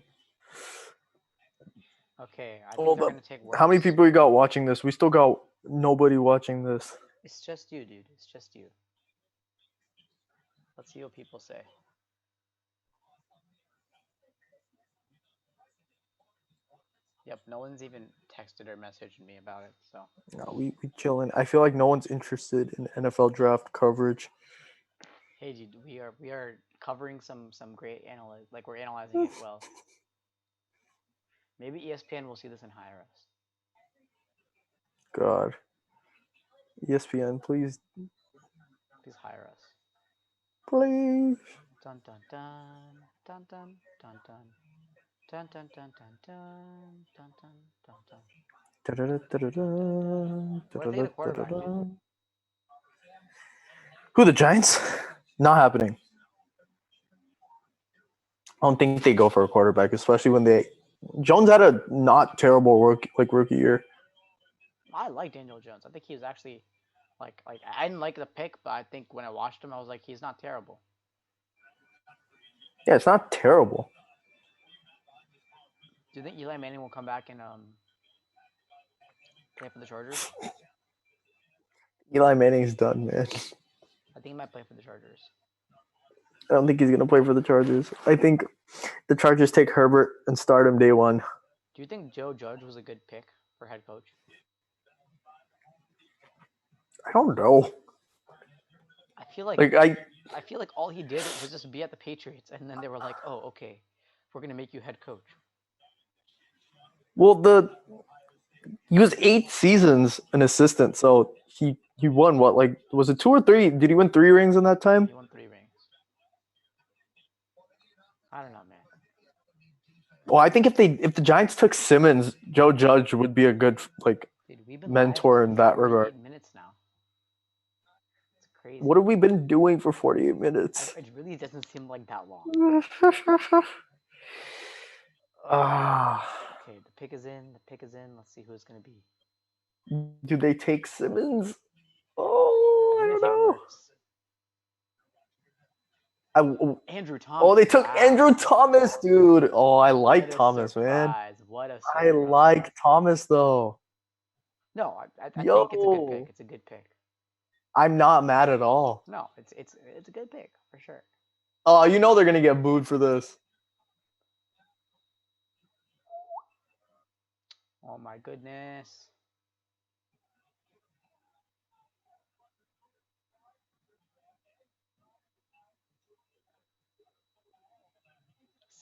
Okay, I think Hold they're up. gonna take worse. How many people we got watching this? We still got nobody watching this. It's just you, dude. It's just you. Let's see what people say. Yep, no one's even texted or messaged me about it. So No, we chilling. I feel like no one's interested in NFL draft coverage. hey, dude, we are covering some great analyze. Like we're analyzing it well. Maybe ESPN will see this and hire us. God. ESPN, please. Please hire us. Please. Dun dun dun dun dun dun dun. Dun dun dun dun dun dun dun dun dun. What if they get a quarterback, dude? Who, the Giants? Not happening. I don't think they go for a quarterback, especially when Jones had a not terrible rookie year. I like Daniel Jones. I think he was actually like I didn't like the pick, but I think when I watched him, I was like, he's not terrible. Yeah, it's not terrible. Do you think Eli Manning will come back and play for the Chargers? Eli Manning's done, man. I think he might play for the Chargers. I don't think he's going to play for the Chargers. I think the Chargers take Herbert and start him day one. Do you think Joe Judge was a good pick for head coach? I don't know. I feel like I feel like all he did was just be at the Patriots, and then they were like, "Oh, okay, we're gonna make you head coach." Well, he was 8 seasons an assistant, so he won what? Like, was it 2 or 3? Did he win 3 rings in that time? He won 3 rings. I don't know, man. Well, I think if the Giants took Simmons, Joe Judge would be a good Dude, we've been mentor live in for that 48 regard. minutes now. It's crazy. What have we been doing for 48 minutes? It really doesn't seem like that long. Okay, the pick is in. The pick is in. Let's see who it's gonna be. Do they take Simmons? Oh, I don't know. Andrew Thomas. Oh, they took wow. Andrew Thomas, dude. Oh, I like Thomas, man. What a surprise. I like Thomas, though. No, I think it's a good pick. It's a good pick. I'm not mad at all. No, it's a good pick for sure. Oh, you know they're gonna get booed for this. Oh my goodness.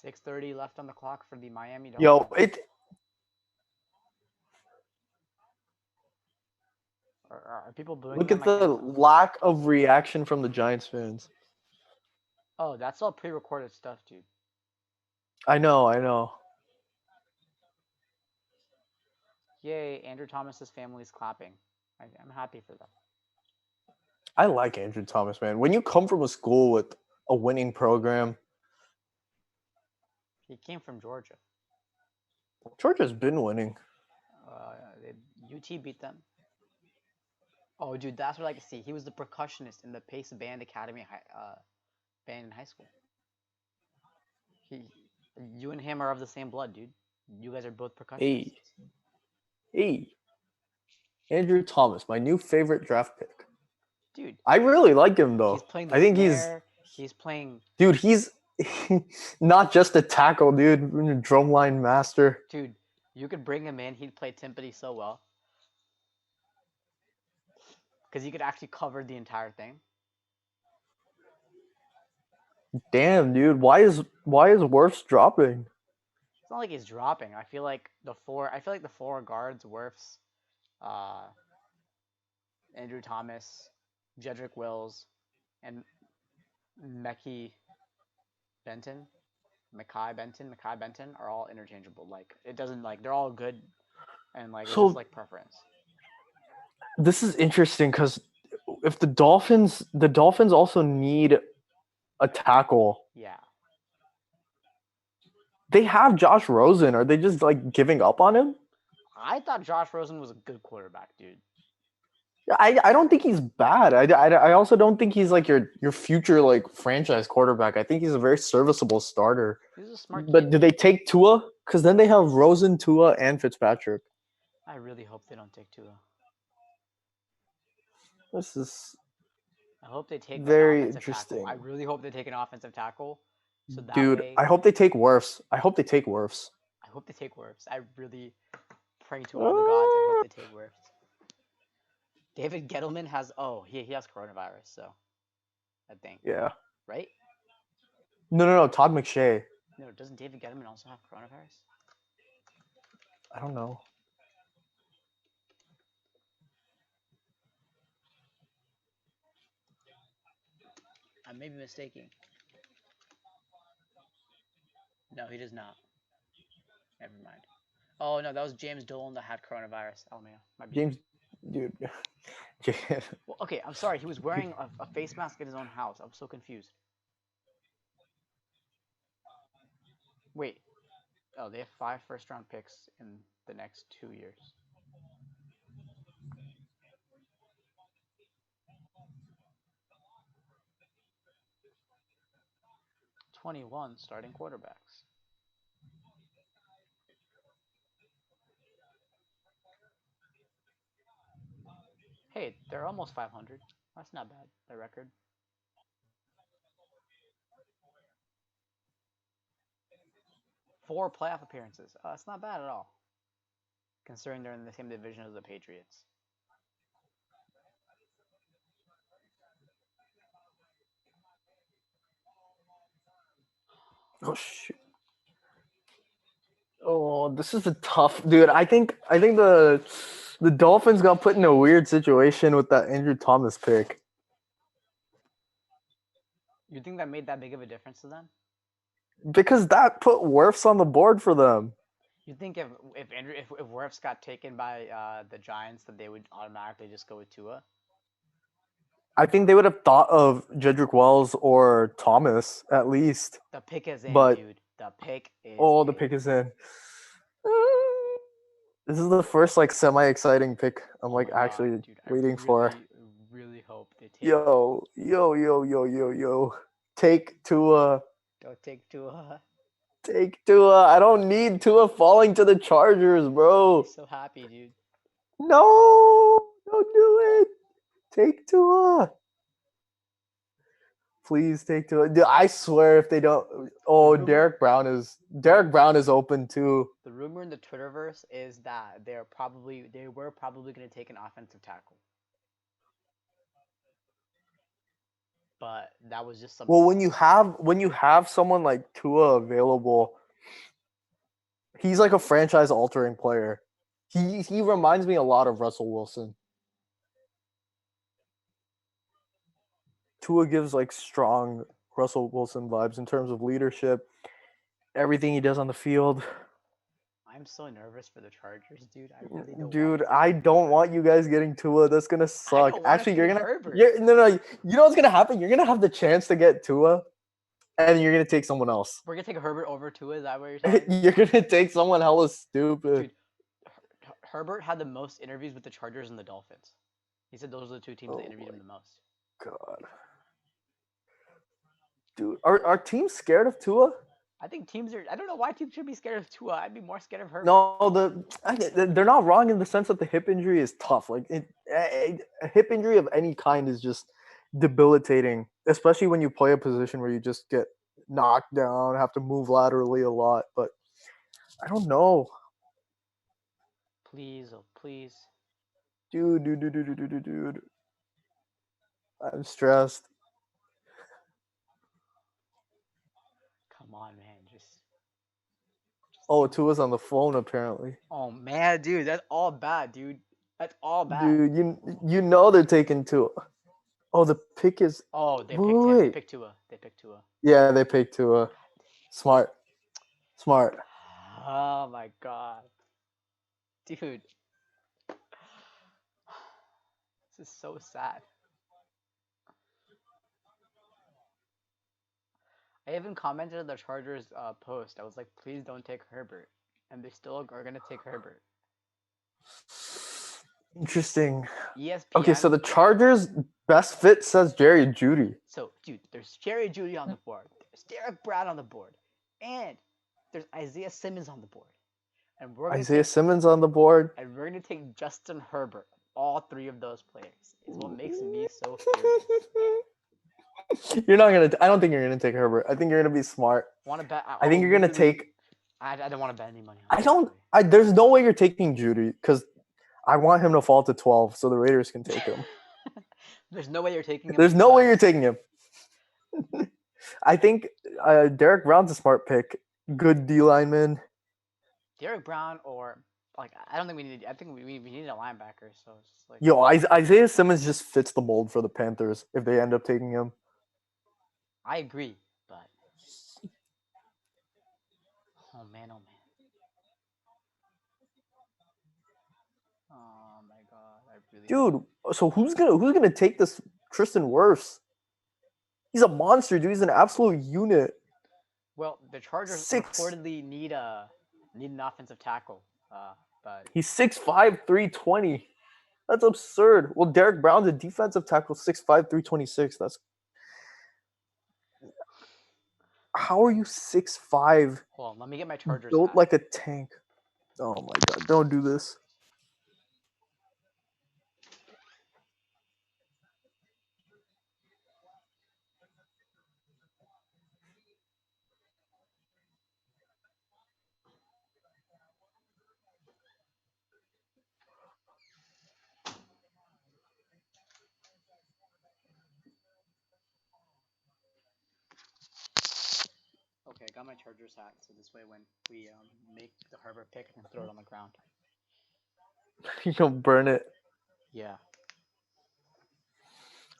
$6:30 left on the clock for the Miami Dolphins. Yo, Are people booing? Look at the lack of reaction from the Giants fans. Oh, that's all pre-recorded stuff, dude. I know. Yay, Andrew Thomas's family's clapping. I'm happy for them. I like Andrew Thomas, man. When you come from a school with a winning program. He came from Georgia. Georgia's been winning. UT beat them. Oh, dude, that's what I like to see. He was the percussionist in the Pace Band Academy band in high school. You and him are of the same blood, dude. You guys are both percussionists. Hey. Andrew Thomas, my new favorite draft pick. Dude. I really like him, though. He's playing he's playing... Dude, he's not just a tackle, dude. Drumline master. Dude, You could bring him in. He'd play timpani so well because he could actually cover the entire thing. Damn, dude. Why is Wirfs dropping? It's not like he's dropping. I feel like the four guards, Wirfs, uh, Andrew Thomas, Jedrick Wills, and Mekhi Benton, Mackay Benton are all interchangeable. Like it doesn't like they're all good, and like it's just So like preference. this is interesting because if the Dolphins also need a tackle. Yeah, They have Josh Rosen. Are they just like giving up on him? I thought Josh Rosen was a good quarterback, dude. I don't think he's bad. I also don't think he's like your future like franchise quarterback. I think he's a very serviceable starter. He's a smart kid. But do they take Tua? Because then they have Rosen, Tua, and Fitzpatrick. I really hope they don't take Tua. This is I hope they take very an offensive interesting. tackle. I really hope they take an offensive tackle. So that Dude, way, I hope they take Wirfs. I hope they take Wirfs. I hope they take Wirfs. I really pray to all the gods. I hope they take Wirfs. David Gettleman has he has coronavirus, so I think. Yeah. Right? No. Todd McShay. No, doesn't David Gettleman also have coronavirus? I don't know. I may be mistaken. No, he does not. Never mind. Oh no, that was James Dolan that had coronavirus. Oh man, my bad. James, dude. Well, okay, I'm sorry. He was wearing a face mask in his own house. I'm so confused. Wait. Oh, they have 5 first-round picks in the next 2 years. '21 starting quarterbacks. Hey, they're almost 500. That's not bad. Their record. Four playoff appearances. That's not bad at all, considering they're in the same division as the Patriots. Oh shoot. Oh, this is a tough dude. I think the Dolphins got put in a weird situation with that Andrew Thomas pick. You think that made that big of a difference to them? Because that put Wirfs on the board for them. You think if Wirfs got taken by the Giants, that they would automatically just go with Tua? I think they would have thought of Jedrick Wells or Thomas at least. The pick is in, But dude. The pick is the pick is in. This is the first like semi-exciting pick I'm like actually dude, waiting for. Really hope they take. Yo. Take Tua. Go take Tua. Take Tua. I don't need Tua falling to the Chargers, bro. I'm so happy, dude. No, don't do it. Take Tua. Please take Tua. Dude, I swear if they don't. Oh, Derek Brown is open too. The rumor in the Twitterverse is that they were probably going to take an offensive tackle. But that was just something. Well, when you have someone like Tua available, he's like a franchise altering player. He reminds me a lot of Russell Wilson. Tua gives like strong Russell Wilson vibes in terms of leadership, everything he does on the field. I'm so nervous for the Chargers, dude. I really don't. Dude, I don't want you guys getting Tua. That's gonna suck. Actually, you're gonna. Herbert. No. You know what's gonna happen? You're gonna have the chance to get Tua, and you're gonna take someone else. We're gonna take Herbert over Tua. Is that what you're saying? You're gonna take someone hella stupid. Dude, Herbert had the most interviews with the Chargers and the Dolphins. He said those are the two teams that interviewed him the most. God. Dude, are teams scared of Tua? I think teams are. I don't know why teams should be scared of Tua. I'd be more scared of Herbert. No, they're not wrong in the sense that the hip injury is tough. Like a hip injury of any kind is just debilitating, especially when you play a position where you just get knocked down, have to move laterally a lot. But I don't know. please, oh please. Dude. I'm stressed. Come on, man. Just Oh, give me. Tua's on the phone apparently. Oh man, dude, that's all bad, dude. That's all bad. Dude, you know they're taking Tua. Oh, the pick is. Oh, they Wait, picked wait, him. They wait. picked Tua. They picked Tua. Yeah, they picked Tua. Smart. Smart. Oh my god, dude, this is so sad. I even commented on the Chargers post. I was like, please don't take Herbert, and they still are gonna take Herbert. Interesting. Okay, so ESPN. the Chargers best fit says Jerry Judy. So, dude, there's Jerry Judy on the board. There's Derek Brown on the board, and there's Isaiah Simmons on the board, and Isaiah Simmons on the board. we're gonna take Justin Herbert. All three of those players is what makes me so furious. You're not gonna. I don't think you're gonna take Herbert. I think you're gonna be smart. Want to bet? I think you're gonna take. I don't want to bet any money on. I don't. There's no way you're taking Judy because I want him to fall to 12 so the Raiders can take him. There's no way you're taking him. There's no way you're taking him. I think Derek Brown's a smart pick. Good D lineman. Derek Brown or like I don't think we need. I think we need a linebacker. So it's just like Yo, Isaiah Simmons just fits the mold for the Panthers if they end up taking him. I agree, but oh man. Oh my god, I really. Dude, so who's gonna take this Tristan Wirfs? He's a monster, dude. He's an absolute unit. Well, the Chargers reportedly need an offensive tackle. But he's 6'5", 320. That's absurd. Well, Derek Brown's a defensive tackle, 6'5", 326. That's how are you 6'5"? Hold on, let me get my Chargers Built hat. like a tank. Oh my god! Don't do this. Okay, I got my Chargers hat, so this way when we make the Herbert pick, I can throw it on the ground. You don't burn it. Yeah.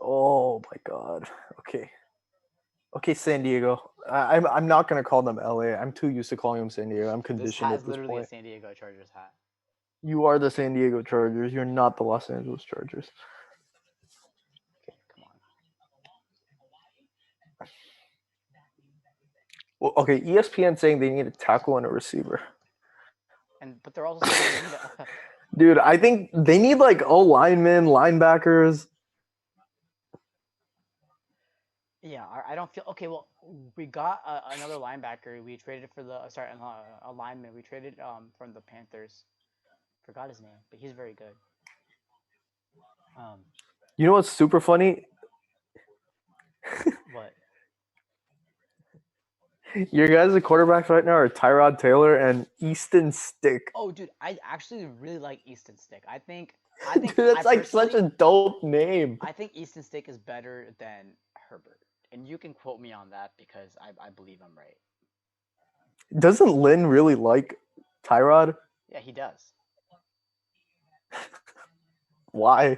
Oh my god. Okay, San Diego. I'm not gonna call them LA. I'm too used to calling them San Diego. I'm This conditioned hat at is this literally a point. San Diego Chargers hat. You are the San Diego Chargers. You're not the Los Angeles Chargers. Okay, come on. Well, okay, ESPN saying they need a tackle and a receiver. But they're also saying they need a Dude, I think they need like linemen, linebackers. Yeah, I don't feel okay. Well, we got another linebacker. We traded for the a lineman. We traded from the Panthers. Forgot his name, but he's very good. You know what's super funny? What? Your guys' quarterbacks right now are Tyrod Taylor and Easton Stick. Oh, dude, I actually really like Easton Stick. I think Dude, that's like such a dope name. I think Easton Stick is better than Herbert, and you can quote me on that because I believe I'm right. Doesn't Lynn really like Tyrod? Yeah, he does. Why?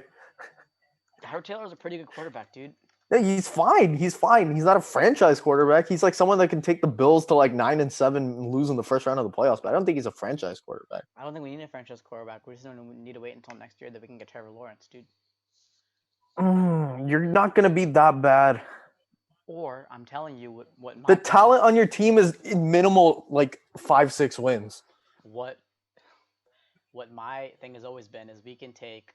Tyrod Taylor's a pretty good quarterback, dude. Yeah, he's fine. He's fine. He's not a franchise quarterback. He's like someone that can take the Bills to like 9-7 and lose in the first round of the playoffs. But I don't think he's a franchise quarterback. I don't think we need a franchise quarterback. We just don't need to wait until next year that we can get Trevor Lawrence, dude. You're not gonna be that bad. Or I'm telling you what the talent on your team is minimal, like 5-6 wins. What my thing has always been is we can take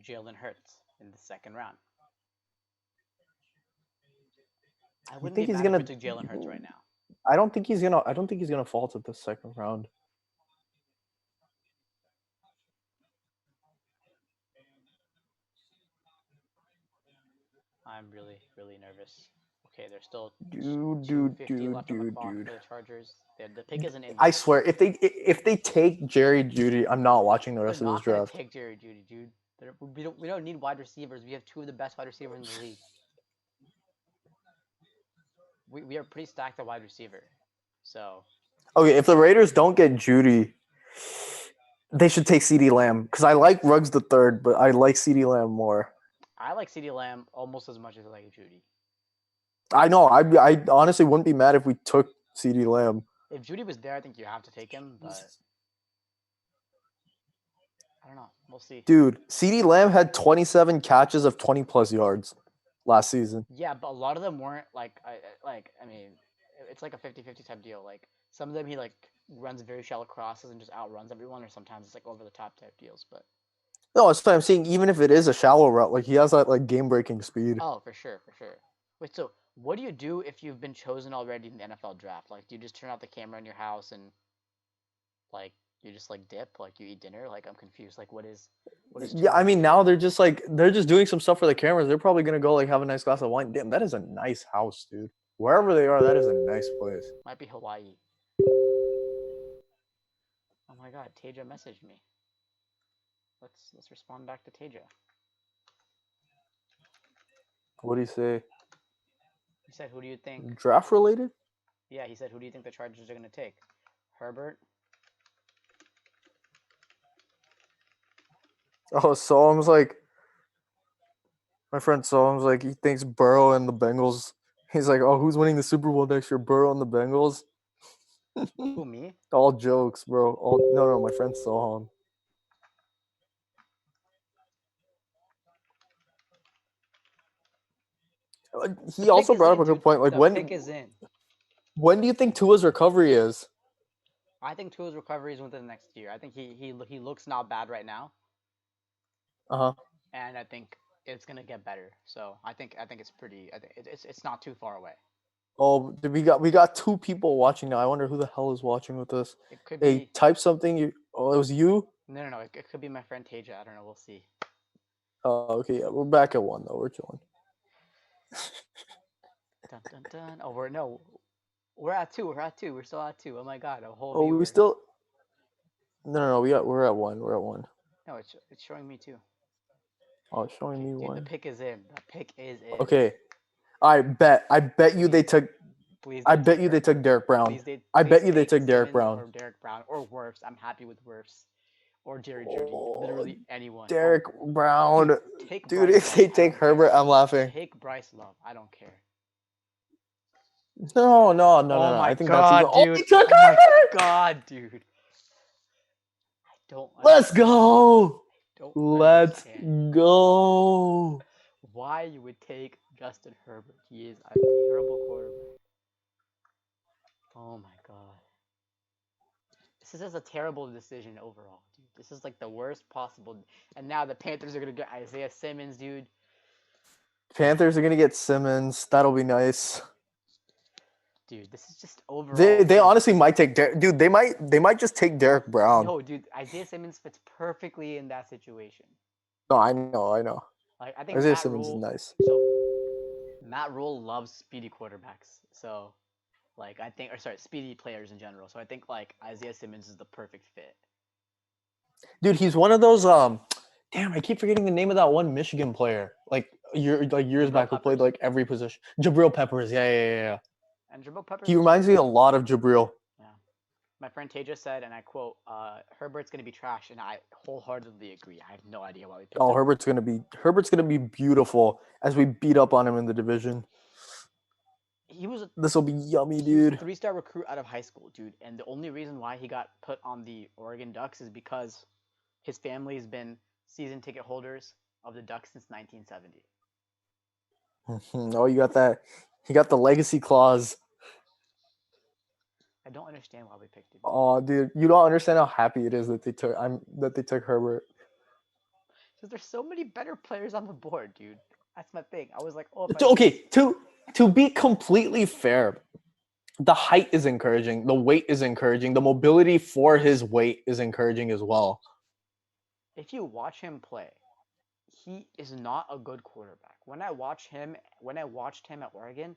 Jalen Hurts in the second round. I wouldn't think he's gonna take Jalen Hurts right now. I don't think he's gonna fall to the second round. I'm really, really nervous. Okay, there's still Dude, 250 left on the clock for the Chargers. The pick isn't in I yet. swear, if they take Jerry Judy, I'm not watching the They're rest of this not gonna draft. take Jerry Judy, dude. We don't need wide receivers. We have two of the best wide receivers in the league. We are pretty stacked at wide receiver. So Okay, if the Raiders don't get Judy, they should take CeeDee Lamb because I like Ruggs the third, but I like CeeDee Lamb more. I like CeeDee Lamb almost as much as I like Judy. I know. I honestly wouldn't be mad if we took CeeDee Lamb. If Judy was there, I think you have to take him, but I don't know. We'll see. Dude, CeeDee Lamb had 27 catches of 20 plus yards last season. Yeah, but a lot of them weren't I mean, it's like a 50-50 type deal. Like some of them he like runs very shallow crosses and just outruns everyone, or sometimes it's like over the top type deals. But No, that's what I'm saying. Even if it is a shallow route, like he has that like game breaking speed. oh, for sure, for sure. Wait, so what do you do if you've been chosen already in the NFL draft? Like, do you just turn out the camera in your house and like you just like dip, like you eat dinner? Like I'm confused. Like what is Yeah, I mean chosen? now they're just doing some stuff for the cameras. They're probably gonna go like have a nice glass of wine. Damn, that is a nice house, dude. Wherever they are, that is a nice place. Might be Hawaii. Oh my God, Taja messaged me. Let's respond back to Taja. What do you say? He said, "Who do you think?" Draft related? Yeah, he said, "Who do you think the Chargers are gonna take? Herbert?" Oh, Solom's like my friend Solom's like he thinks Burrow and the Bengals. He's like, oh, who's winning the Super Bowl next year? Burrow and the Bengals? Who, me? All jokes, bro. No, my friend Solom. He The also pick is brought up in, a good dude. point. Like The pick is in. when do you think Tua's recovery is? I think Tua's recovery is within the next year. I think he looks not bad right now, Uh-huh. and I think it's gonna get better. So I think it's pretty. I think it's not too far away. Oh, we got two people watching now. I wonder who the hell is watching with us. It could Hey, be type something. It was you? no. It could be my friend Taja. I don't know. We'll see. Oh, okay. Yeah, we're back at one though. We're chilling. Dun dun dun. Oh, we're at two. We're at two. We're still at two. Oh my God, a whole Oh, viewer. we still. No. We're at one. We're at one. No, it's showing me too. Oh, it's showing Okay, me dude, one. the pick is in. The pick is in. Okay. I bet you they took. Please. I bet you they took Derek Brown. Please, I bet please you they take took Derek Simmons Brown. or Derek Brown or Wirfs. I'm happy with Wirfs or Jerry Judy. Literally anyone. Derek Brown. Dude, take Dude, Bryce if Love. they I take don't care. Herbert, I'm laughing. Take Bryce Love. I don't care. No. Oh my I think God, that's even. dude. Oh, he took Oh my Herbert! God, dude. I don't. Let's go. Don't Let's understand go. why you would take Justin Herbert. He is a terrible quarterback. Oh my God. This is just a terrible decision overall, dude. This is like the worst possible. And now the Panthers are gonna get Isiah Simmons, dude. Panthers are gonna get Simmons. That'll be nice. Dude, this is just overall. They honestly might take dude. They might just take Derek Brown. No, dude, Isiah Simmons fits perfectly in that situation. No, I know. Like I think Isiah Matt Simmons Rule. is nice. So Matt Rule loves speedy quarterbacks. So like I think, or sorry, speedy players in general. So I think like Isiah Simmons is the perfect fit. Dude, he's one of those. Damn, I keep forgetting the name of that one Michigan player. Like years Jabril back, who played Peppers? like every position. Jabril Peppers. Yeah. And Jabril Peppers. He reminds me a lot of Jabril. Yeah. My friend Taja said, and I quote, Herbert's gonna be trash, and I wholeheartedly agree. I have no idea why we picked Oh, him. Herbert's gonna be beautiful as we beat up on him in the division. This will be yummy, He was a dude. 3-star recruit out of high school, dude. And the only reason why he got put on the Oregon Ducks is because his family has been season ticket holders of the Ducks since 1970. Oh, you got that. He got the legacy clause. I don't understand why we picked him. Oh, dude, you don't understand how happy it is that they took Herbert. Because there's so many better players on the board, dude. That's my thing. I was like, oh, Okay, to be completely fair, the height is encouraging, the weight is encouraging, the mobility for his weight is encouraging as well. If you watch him play, he is not a good quarterback. When I watched him at Oregon,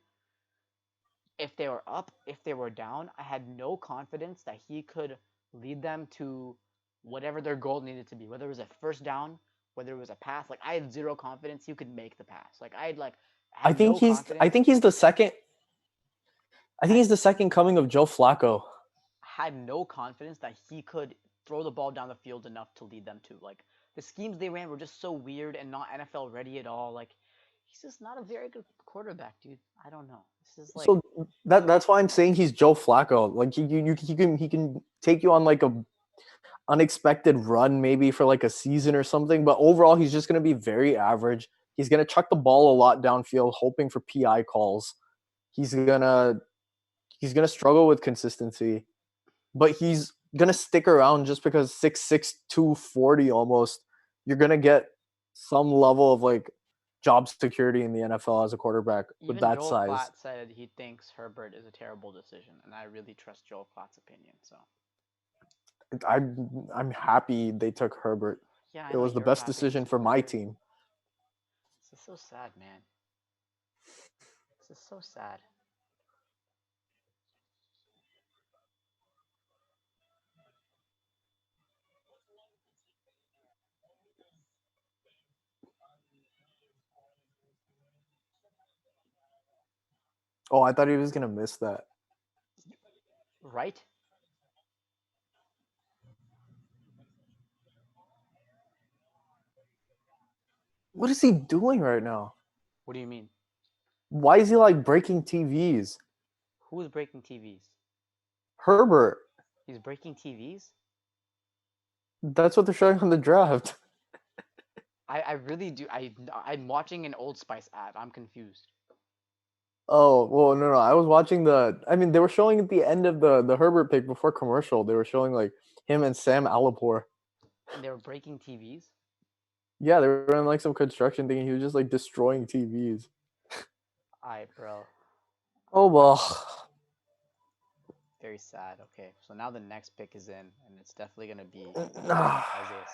if they were up, if they were down, I had no confidence that he could lead them to whatever their goal needed to be, whether it was a first down, whether it was a pass. Like I had zero confidence he could make the pass. Like I I had think no he's I confidence. think he's the second I think I he's the second coming of Joe Flacco. had no confidence that he could throw the ball down the field enough to lead them to. Like the schemes they ran were just so weird and not NFL ready at all. Like he's just not a very good quarterback, dude. I don't know. This is like So that's why I'm saying he's Joe Flacco. Like he can take you on like a unexpected run maybe for like a season or something, but overall he's just going to be very average. He's going to chuck the ball a lot downfield hoping for PI calls. He's going to struggle with consistency, but he's going to stick around just because 6'6", 240 almost. You're going to get some level of like job security in the NFL as a quarterback with even that Joel size. Klatt said he thinks Herbert is a terrible decision, and I really trust Joel Klatt's opinion. So I'm happy they took Herbert. yeah, I It know was the you're best happy decision too, for my right? team. This is so sad, man. This is so sad. Oh, I thought he was gonna miss that. Right? What is he doing right now? What do you mean? Why is he like breaking TVs? Who is breaking TVs? Herbert. He's breaking TVs? That's what they're showing on the draft. I really do. I'm watching an Old Spice ad. I'm confused. Oh, well, no. I was watching they were showing at the end of the Herbert pick before commercial. They were showing like him and Sam Alapore. And they were breaking TVs? Yeah, they were in like some construction thing. And he was just like destroying TVs. Alright, bro. Oh well. Very sad. Okay, so now the next pick is in, and it's definitely gonna be Isaiah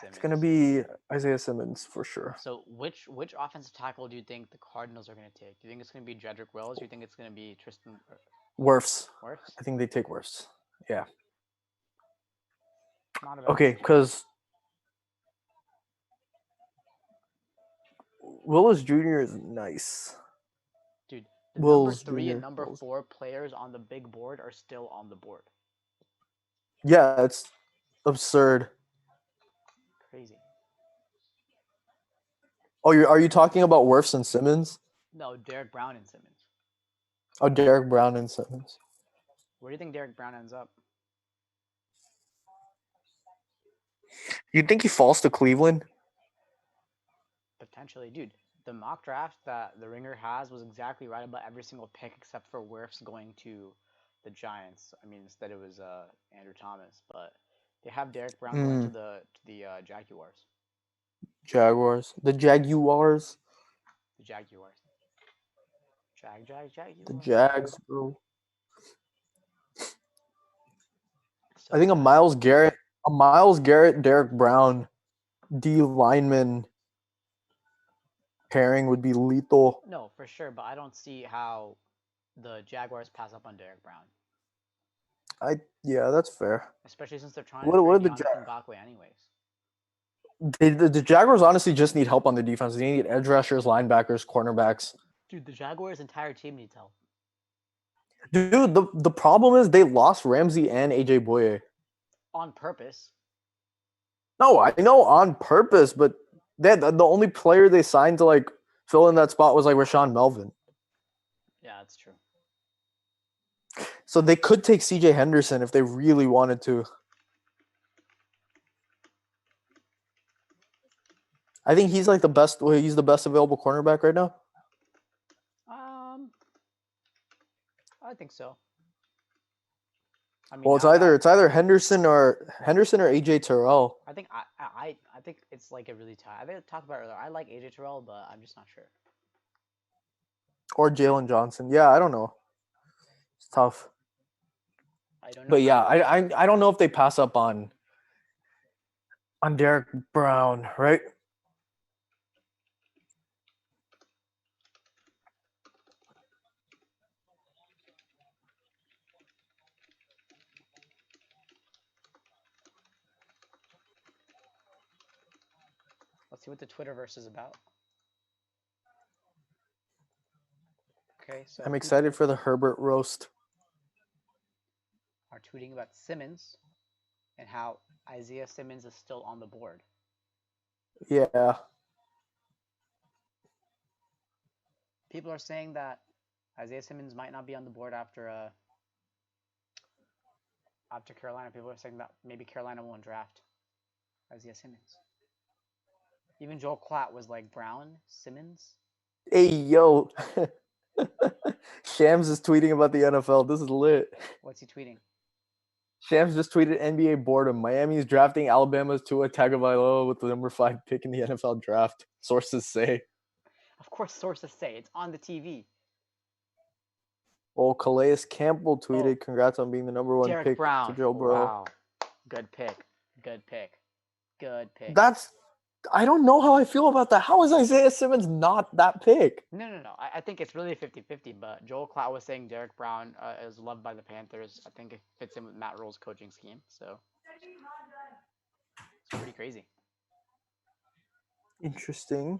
It's gonna Simmons. be Isiah Simmons for sure. So which offensive tackle do you think the Cardinals are gonna take? Do you think it's gonna be Jedrick Wills? Or do you think it's gonna be Tristan Wirfs. Wirfs? I think they take Wirfs. Yeah. Not a bad Okay, decision. because Willis Jr. is nice. Dude, the number Wills 3 and Jr. number 4 players on the big board are still on the board. Yeah, it's absurd. Crazy. Oh, are you talking about Wirfs and Simmons? No, Derek Brown and Simmons. Oh, Derek Brown and Simmons. Where do you think Derek Brown ends up? You think he falls to Cleveland? Potentially, dude. The mock draft that the Ringer has was exactly right about every single pick except for Wirfs going to the Giants. I mean, instead it was Andrew Thomas, but they have Derek Brown going to the Jaguars. Jaguars. The Jaguars. The Jaguars. Jaguars. The Jags, bro. So I think sad. a Miles Garrett, Derek Brown, D lineman pairing would be lethal. No, for sure, but I don't see how the Jaguars pass up on Derek Brown, Yeah, that's fair. especially since they're trying to What trade did the Jonathan Ngakwe anyways. the Jaguars honestly just need help on the defense. They need edge rushers, linebackers, cornerbacks. Dude, the Jaguars' entire team needs help. Dude, the problem is they lost Ramsey and AJ Boye. On purpose. No, I know on purpose, but the only player they signed to like fill in that spot was like Rashawn Melvin. Yeah, that's true. So they could take CJ Henderson if they really wanted to. I think he's like the best. He's the best available cornerback right now. I think so. I mean, Well, it's either Henderson or AJ Terrell I think I think it's like a really tight. I think I talked about it earlier. I like AJ Terrell, but I'm just not sure. or Jalen Johnson. Yeah, I don't know. It's tough. I don't know. But yeah, I don't know if they pass up on Derek Brown, right? Let's see what the Twitterverse is about. Okay, so I'm excited for the Herbert roast. are tweeting about Simmons and how Isiah Simmons is still on the board. Yeah. People are saying that Isiah Simmons might not be on the board after Carolina. People are saying that maybe Carolina won't draft Isiah Simmons. Even Joel Klatt was like Brown, Simmons. Hey, yo. Shams is tweeting about the NFL. This is lit. What's he tweeting? Shams just tweeted NBA boredom. Miami is drafting Alabama's Tua Tagovailoa with the number 5 pick in the NFL draft. Sources say. Of course, sources say it's on the TV. Well, Calais Campbell tweeted, "Congrats on being the number 1 Derek pick Brown. to Joe Burrow." Wow, good pick. Good pick. Good pick. I don't know how I feel about that. How is Isiah Simmons not that pick? No. I think it's really 50-50, but Joel Klatt was saying Derek Brown is loved by the Panthers. I think it fits in with Matt Rule's coaching scheme, so it's pretty crazy. Interesting.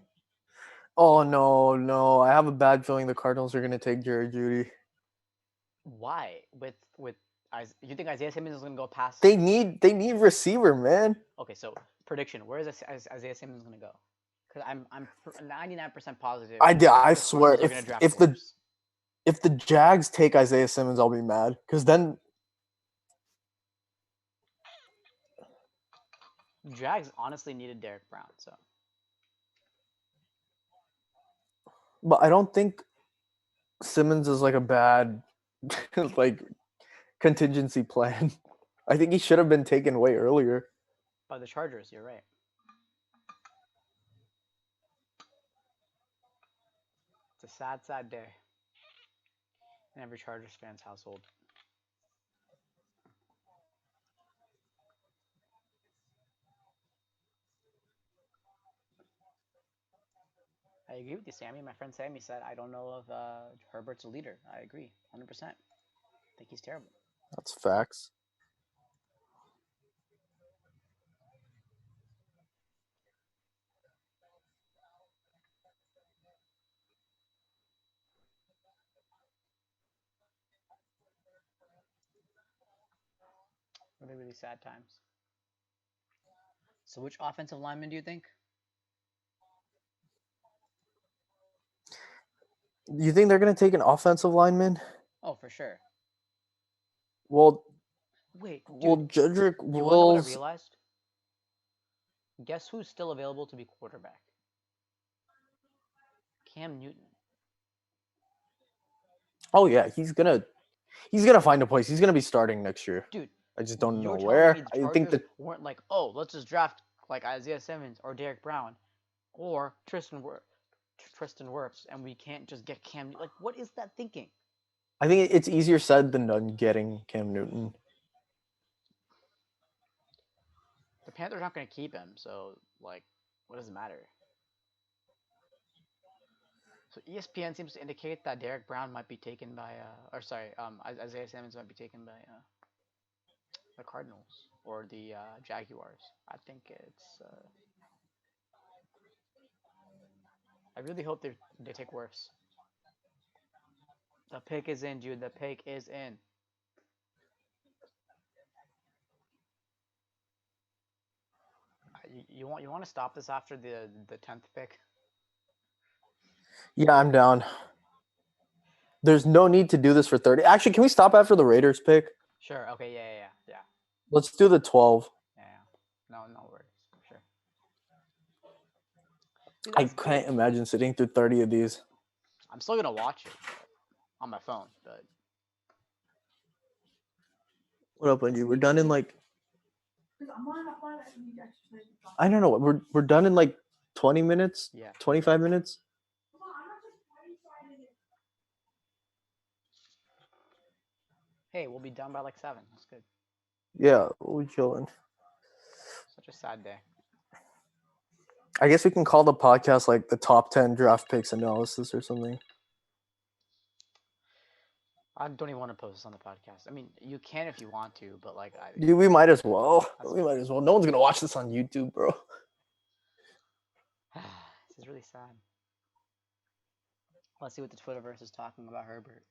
Oh, no. I have a bad feeling the Cardinals are going to take Jerry Jeudy. Why? You think Isiah Simmons is going to go past? They need receiver, man. Okay, so prediction: where is Isiah Simmons going to go? Because I'm 99% positive. I swear, Cardinals are gonna draft if the Jags take Isiah Simmons, I'll be mad. Because then Jags honestly needed Derek Brown, so. But I don't think Simmons is like a bad like contingency plan. I think he should have been taken way earlier. By the Chargers, you're right. It's a sad, sad day in every Chargers fan's household. I agree with you, Sammy. My friend Sammy said, I don't know if Herbert's a leader. I agree, 100%. I think he's terrible. That's facts. Really, really sad times. So which offensive lineman do you think? You think they're going to take an offensive lineman? Oh, for sure. Well, wait, dude, well, Jedrick you wanna know what I Wills. realized? Guess who's still available to be quarterback? Cam Newton. Oh yeah, he's gonna find a place. He's gonna be starting next year. Dude, I just don't know you're telling where. me the I think Chargers that weren't like, oh, let's just draft like Isiah Simmons or Derek Brown or Tristan Wirfs, and we can't just get Cam. Like, what is that thinking? I think it's easier said than done getting Cam Newton. The Panthers aren't going to keep him, so like, what does it matter? So ESPN seems to indicate that Derek Brown might be taken by, Isiah Simmons might be taken by the Cardinals or the Jaguars. I think it's. I really hope they take Wirfs. The pick is in, dude. The pick is in. You want to stop this after the 10th pick? Yeah, I'm down. There's no need to do this for 30. Actually, can we stop after the Raiders pick? Sure. Okay. Yeah. Let's do the 12. Yeah. No worries. Sure. Dude, I that's can't good. imagine sitting through 30 of these. I'm still gonna watch it on my phone, but What up, Angie? We're done in like. I don't know. We're done in like 20 minutes. yeah. 25 minutes. Hey, we'll be done by like 7. That's good. Yeah, we're chilling. Such a sad day. I guess we can call the podcast like the top 10 draft picks analysis or something. I don't even want to post this on the podcast. I mean, you can if you want to, but like, Dude, we might as well. We might as well. No one's gonna watch this on YouTube, bro. This is really sad. Let's see what the Twitterverse is talking about Herbert.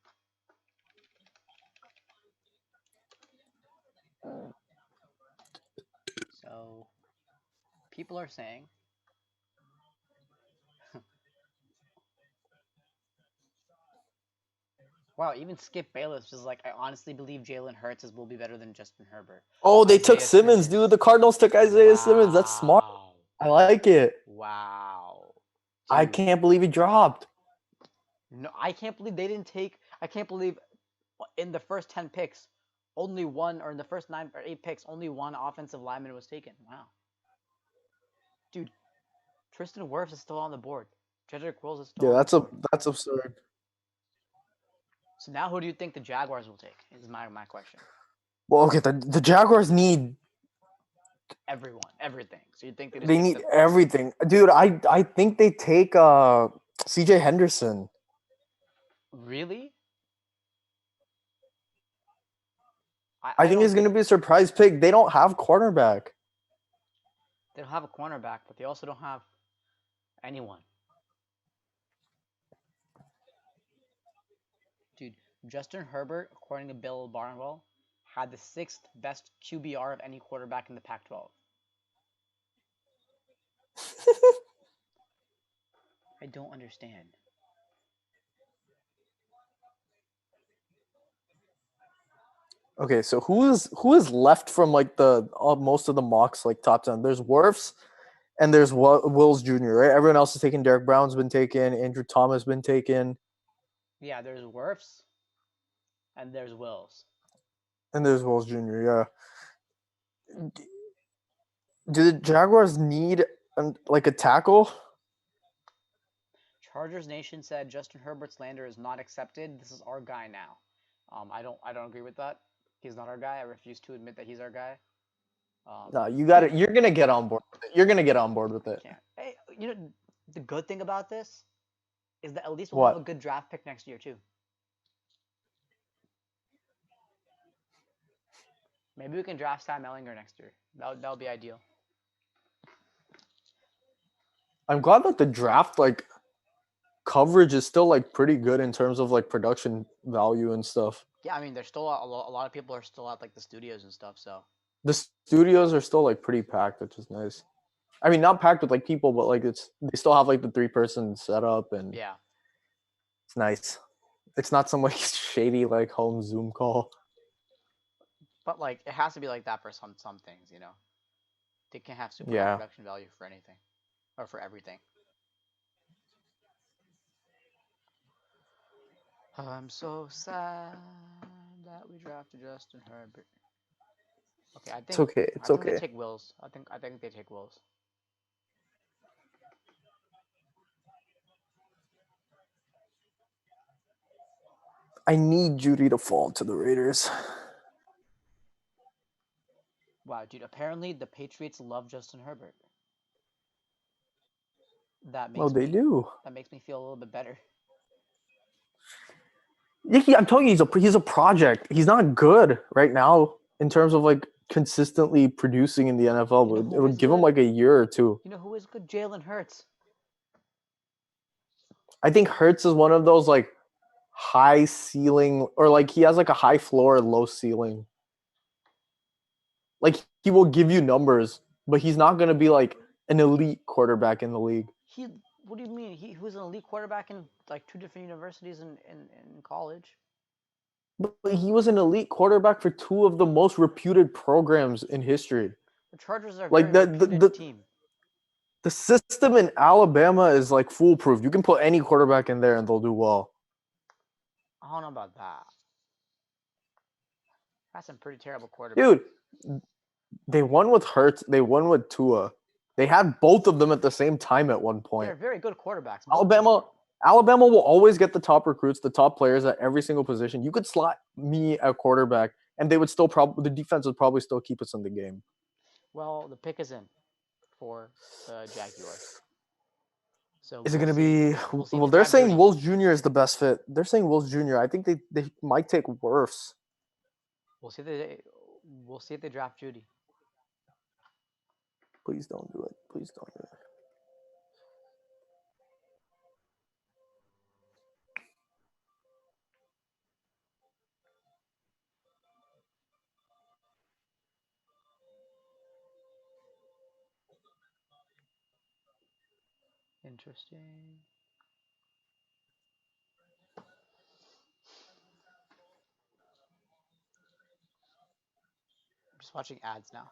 So, people are saying, wow, even Skip Bayless is like, I honestly believe Jalen Hurts will be better than Justin Herbert. Oh, they took Isaiah Simmons, dude. The Cardinals took Isiah Simmons. That's smart. Wow. I like it. Wow. I Dude. can't believe he dropped. No, I can't believe they didn't take. I can't believe in the first 10 picks, only one, or in the first 9 or 8 picks, only one offensive lineman was taken. Wow. Dude, Tristan Wirfs is still on the board. Jedrick Wills is still Yeah, on the board. that's absurd. So now who do you think the Jaguars will take? Is my question. Well, okay, the Jaguars need Everyone, everything. So you think they just they take need the, everything, dude. I think they take CJ Henderson. really? I I think don't he's going to be a surprise pick. They don't have cornerback. they don't have a cornerback, but they also don't have anyone. Dude, Justin Herbert, according to Bill Barnwell, had the 6th best QBR of any quarterback in the Pac-12. I don't understand. Okay, so who is left from like the most of the mocks, like top 10? There's Wirfs and there's Wills Jr., right? Everyone else is taken. Derek Brown's been taken. Andrew Thomas been taken. Yeah, there's Wirfs and there's Wills. And there's Wills Jr., yeah. Do the Jaguars need like a tackle? Chargers Nation said Justin Herbert slander is not accepted. This is our guy now. I don't agree with that. He's not our guy. I refuse to admit that he's our guy. No, you got it. You're gonna get on board with it. You're gonna get on board with it. Can't. Hey, you know the good thing about this is that at least we'll What? have a good draft pick next year too. Maybe we can draft Sam Ellinger next year. That'll be ideal. I'm glad that the draft like coverage is still like pretty good in terms of like production value and stuff. Yeah, I mean, there's still a lot of people are still at like the studios and stuff. So The studios are still like pretty packed, which is nice. I mean, not packed with like people, but like they still have like the 3-person setup, and yeah, it's nice. It's not some like shady like home Zoom call. but like it has to be like that for some things, you know. They can't have super high Yeah. production value for anything or for everything. I'm so sad that we drafted Justin Herbert. Okay, It's okay. It's I think okay. they take Wills. I think they take Wills. I need Judy to fall to the Raiders. Wow, dude. Apparently, the Patriots love Justin Herbert. That makes They do. That makes me feel a little bit better. I'm telling you, he's a project. He's not good right now in terms of like consistently producing in the NFL. You know But who it would is give him good? like a year or two. You know who is good? Jalen Hurts. I think Hertz is one of those like high ceiling, or like he has like a high floor, low ceiling. Like he will give you numbers, but he's not gonna be like an elite quarterback in the league. What do you mean? He was an elite quarterback in like 2 different universities in college. But he was an elite quarterback for 2 of the most reputed programs in history. The Chargers are a Like very reputed team. the system in Alabama is like foolproof. You can put any quarterback in there and they'll do well. I don't know about that. That's some pretty terrible quarterbacks. Dude, they won with Hurts. They won with Tua. They had both of them at the same time at one point. They're very good quarterbacks. Alabama will always get the top recruits, the top players at every single position. You could slot me at quarterback, and they would still the defense would probably still keep us in the game. Well, the pick is in for the Jaguars. So Is it going to be? Well, they're saying Judy. Wills Jr. is the best fit. They're saying Wills Jr. I think they might take Wirfs. We'll see if they draft Judy. Please don't do it. Please don't do it. Interesting. I'm just watching ads now.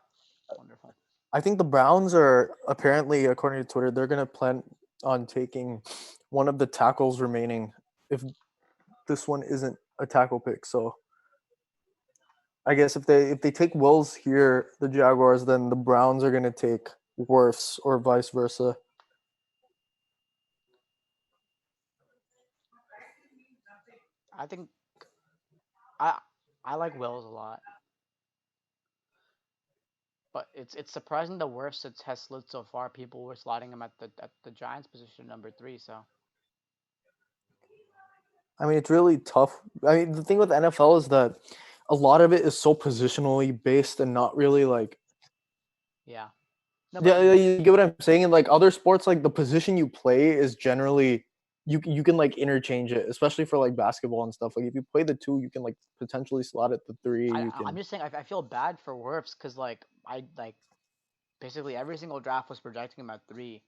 Wonderful. I think the Browns are apparently, according to Twitter, they're gonna plan on taking one of the tackles remaining if this one isn't a tackle pick. So I guess if they take Wills here, the Jaguars, then the Browns are gonna take Wirfs or vice versa. I think I I like Wills a lot, but it's surprising the worst it has slid so far. People were slotting him at the Giants position number 3. So I mean, it's really tough. I mean, the thing with NFL is that a lot of it is so positionally based and not really like. yeah, no, but Yeah, you get what I'm saying. In like other sports, like the position you play is generally you can like interchange it, especially for like basketball and stuff. Like if you play the two, you can like potentially slot it the three. You I'm can. just saying I feel bad for Wirfs because like I like basically every single draft was projecting him at 3,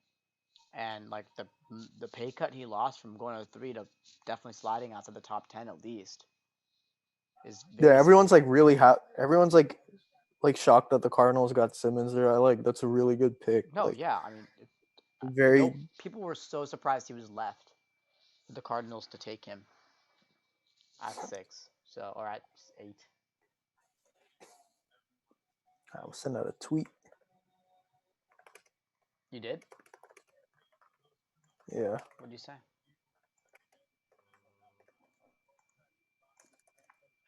and like the pay cut he lost from going to 3 to definitely sliding out to the top 10 at least is Yeah, very everyone's like significant. really everyone's like shocked that the Cardinals got Simmons there. I like that's a really good pick. No, Like yeah, I mean, very. no, people were so surprised he was left for the Cardinals to take him at 6, so or at 8. I was sending out a tweet. You did? Yeah. What did you say?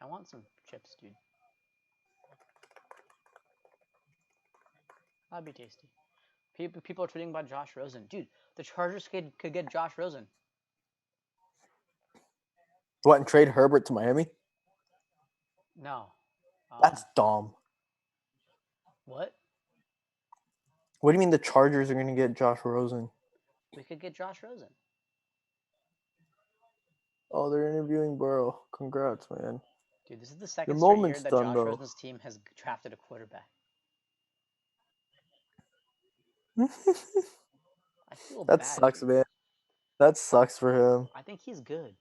I want some chips, dude. That'd be tasty. People are tweeting about Josh Rosen, dude. The Chargers could get Josh Rosen. What and trade Herbert to Miami? No, That's dumb. what? What do you mean the Chargers are going to get Josh Rosen? We could get Josh Rosen. Oh, they're interviewing Burrow. Congrats, man. Dude, this is the Your second straight year moment's that done, Josh bro. Rosen's team has drafted a quarterback. I feel That bad, sucks, dude. man. That sucks for him. I think he's good.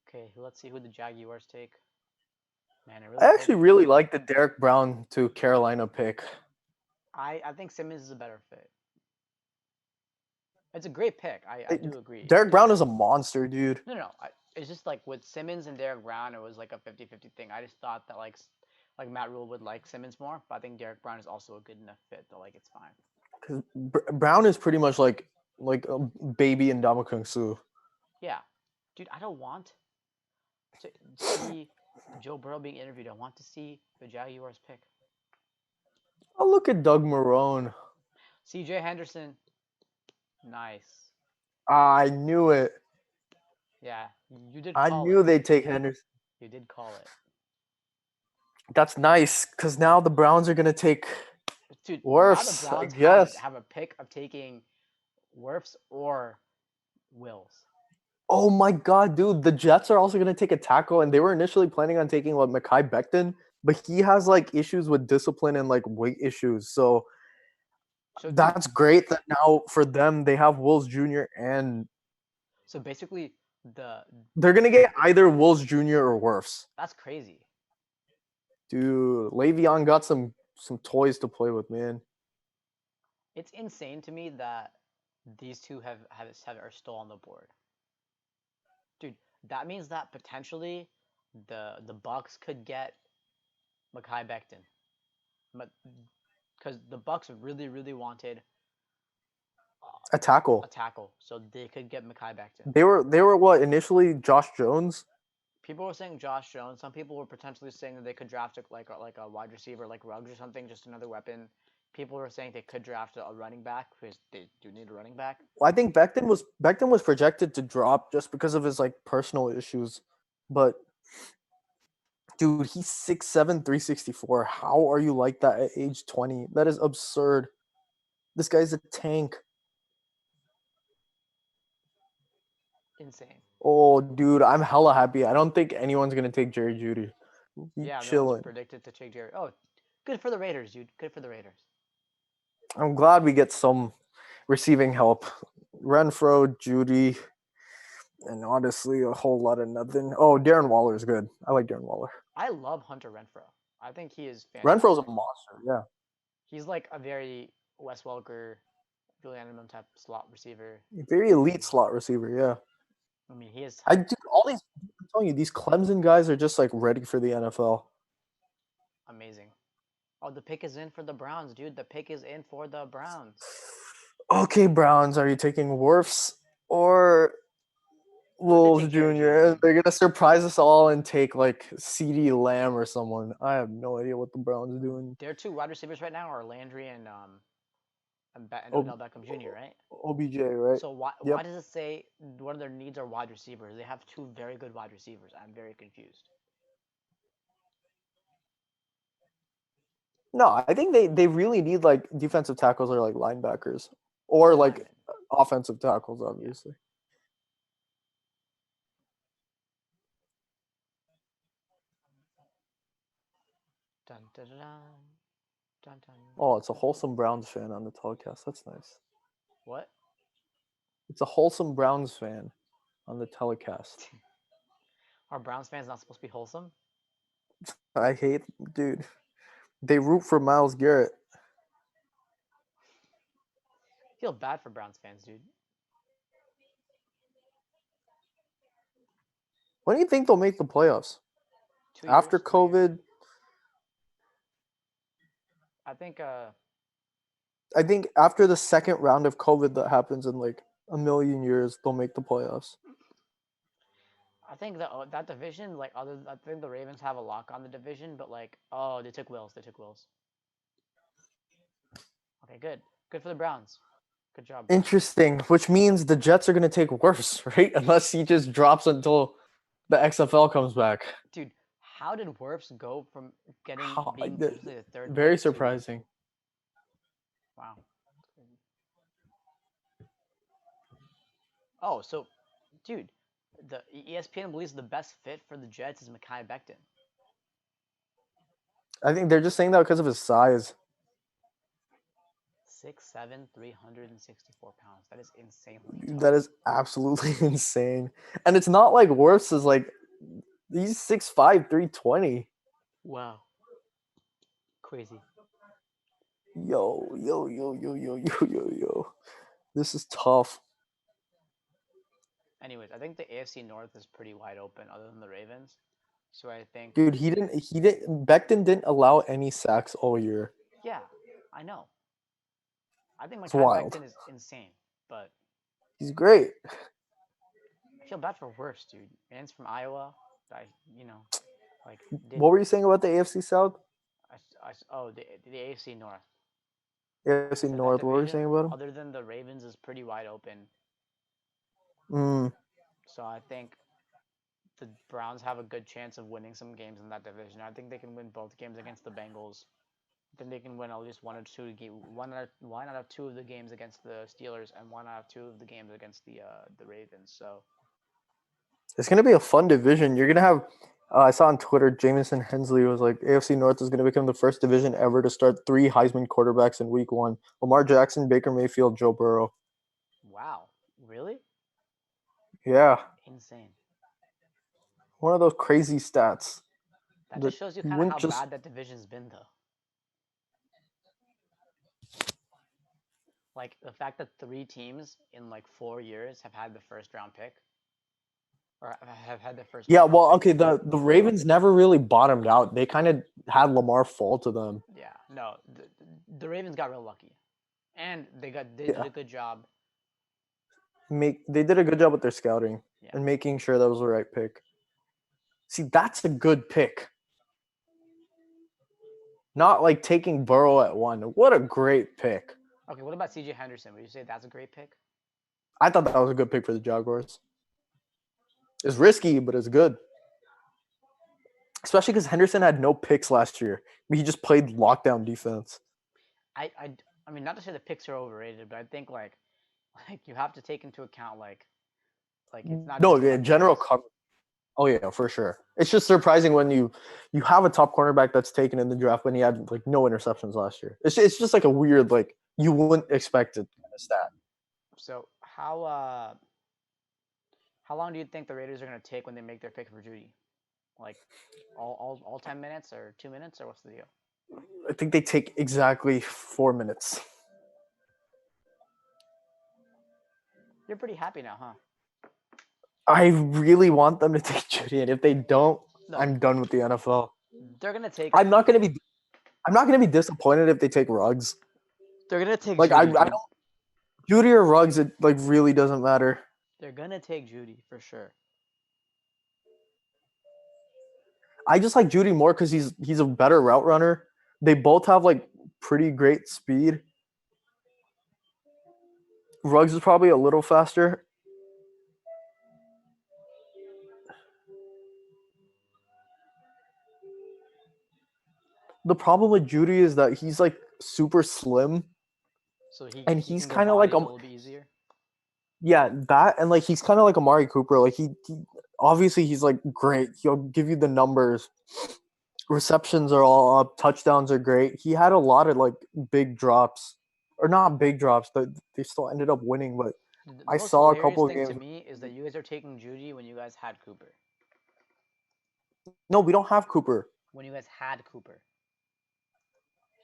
Okay, let's see who the Jaguars take. Man, I really I hope. actually really like the Derek Brown to Carolina pick. I think Simmons is a better fit. It's a great pick. I do agree. Derek Brown is a monster, dude. No. It's just like with Simmons and Derek Brown, it was like a 50-50 thing. I just thought that like Matt Rule would like Simmons more, but I think Derek Brown is also a good enough fit that like it's fine. 'Cause Brown is pretty much like a baby in Ndamukong Suh. Yeah, dude, I don't want to see Joe Burrow being interviewed. I want to see the Jaguars pick. Oh, look at Doug Marrone. C.J. Henderson, nice. I knew it. Yeah, you did I call knew it. they'd take Henderson. You did call it. That's nice because now the Browns are gonna take Dude, now the Wirfs, I Browns guess. have a pick of taking Wirfs or Wills. Oh my god, dude! The Jets are also gonna take a tackle, and they were initially planning on taking what Mekhi Becton, but he has like issues with discipline and like weight issues. So So dude, that's great that now for them they have Wills Jr. and so basically the they're gonna get either Wills Jr. or Wirfs. that's crazy. Dude, Le'Veon got some toys to play with, man. It's insane to me that these two are still on the board. Dude, that means that potentially the Bucs could get Mekhi Becton. But because the Bucs really wanted A tackle. a tackle, so they could get Mekhi Becton. They were what initially Josh Jones. People were saying Josh Jones. Some people were potentially saying that they could draft like a wide receiver, like Ruggs or something, just another weapon. People were saying they could draft a running back because they do need a running back. Well, I think Becton was projected to drop just because of his like personal issues, but dude, he's 6'7", 364. How are you like that at age 20? That is absurd. This guy's a tank. Insane. Oh, dude, I'm hella happy. I don't think anyone's gonna take Jerry Judy. He's Yeah, no one's chilling. predicted to take Jerry. Oh, good for the Raiders, dude. Good for the Raiders. I'm glad we get some receiving help. Renfro, Judy, and honestly, a whole lot of nothing. Oh, Darren Waller is good. I like Darren Waller. I love Hunter Renfro. I think he is Renfro's a fantastic. monster. Yeah, He's like a very Wes Welker, Julian Edelman type slot receiver. very elite slot receiver. Yeah, I mean, he is I do all these. I'm telling you, these Clemson guys are just like ready for the NFL. amazing. Oh, the pick is in for the Browns, dude. The pick is in for the Browns. Okay, Browns, are you taking Wirfs or I did Wolves take Jerry Jr.? Judy. They're gonna surprise us all and take like CD Lamb or someone. I have no idea what the Browns are doing. Their two wide receivers right now are Landry and O- Odell Beckham Jr., right? OBJ, right? So why Yep. does it say one of their needs are wide receivers? They have two very good wide receivers. I'm very confused. No, I think they really need like defensive tackles or like linebackers or like Linemen. offensive tackles, obviously. Dun, dun, dun, dun, dun, dun, Oh, it's a dun. wholesome Browns fan on the telecast. That's nice. What? It's a wholesome Browns fan on the telecast. Are Browns fans not supposed to be wholesome? I hate, dude. They root for Myles Garrett. I feel bad for Browns fans, dude. When do you think they'll make the playoffs? 2 years. After 3 years? COVID, I think I think after the second round of COVID that happens in like a million years, they'll make the playoffs. that division, like I think the Ravens have a lock on the division, but like, oh, they took Wills. They took Wills. Okay, good. Good for the Browns. Good job, Browns. Interesting, which means the Jets are going to take worse, right? Unless he just drops until the XFL comes back. Dude, how did Wirfs go from How- being the- potentially the third Very pick to surprising. wow? Oh, so, dude, the ESPN believes the best fit for the Jets is Mekhi Becton. I think they're just saying that because of his size. 6'7", 364 pounds. That is insanely tall. That is absolutely insane. And it's not like Wirfs is like, he's 6'5", 320. Wow. Crazy. Yo. This is tough. Anyways, I think the AFC North is pretty wide open, other than the Ravens. So I think, Dude, Becton didn't allow any sacks all year. yeah, I know. I think It's Mekhi wild. Becton is insane, but He's great. I feel bad for Wirfs, dude. Man's from Iowa. Like did What were you saying about the AFC South? the AFC North. AFC Said that North, what were you division, saying about him? other than the Ravens, is pretty wide open. Mm. So I think the Browns have a good chance of winning some games in that division. I think they can win both games against the Bengals. I think they can win at least one out of two of the games against the Steelers, and one out of two of the games against the Ravens. So It's going to be a fun division. You're going to have, I saw on Twitter, Jamison Hensley was like, AFC North is going to become the first division ever to start 3 Heisman quarterbacks in week 1. Lamar Jackson, Baker Mayfield, Joe Burrow. wow, really Yeah. insane. One of those crazy stats. That that just shows you you kind of wouldn't how just- bad that division's been, though. Like the fact that 3 teams in like 4 years have had the first round pick, or have had the first. Yeah, overall well, pick. okay, the Ravens never really bottomed out. They kind of had Lamar fall to them. Yeah, no, the Ravens got real lucky, and they did Yeah. a good job. They did a good job with their scouting Yeah. and making sure that was the right pick. See, that's a good pick. Not like taking Burrow at 1. What a great pick. Okay, what about CJ Henderson? Would you say that's a great pick? I thought that was a good pick for the Jaguars. It's risky, but it's good. Especially because Henderson had no picks last year. He just played lockdown defense. I mean, not to say the picks are overrated, but I think like you have to take into account like it's not No, just yeah, about general picks. cover. Oh yeah, for sure. It's just surprising when you have a top cornerback that's taken in the draft when he had like no interceptions last year. It's just like a weird like you wouldn't expect it kind of stat. So how long do you think the Raiders are gonna take when they make their pick for Judy? Like all 10 minutes or 2 minutes or what's the deal? I think they take exactly 4 minutes. You're pretty happy now, huh? I really want them to take Judy, and if they don't, No, I'm done with the NFL. they're gonna take. I'm not gonna be. I'm not gonna be disappointed if they take Ruggs. They're gonna take Like Judy, I dude. don't Judy or Ruggs. It like really doesn't matter. They're gonna take Judy for sure. I just like Judy more because he's a better route runner. They both have like pretty great speed. Ruggs is probably a little faster. The problem with Judy is that he's like super slim, So and he he's can get kind of like bodied a little bit easier. yeah, that and like he's kind of like Amari Cooper. Like he obviously he's like great. He'll give you the numbers. Receptions are all up. Touchdowns are great. He had a lot of like big drops, or not big drops, but they still ended up winning. But The I most saw a hilarious couple of thing to games. me is that you guys are taking Judy when you guys had Cooper. No, we don't have Cooper. When you guys had Cooper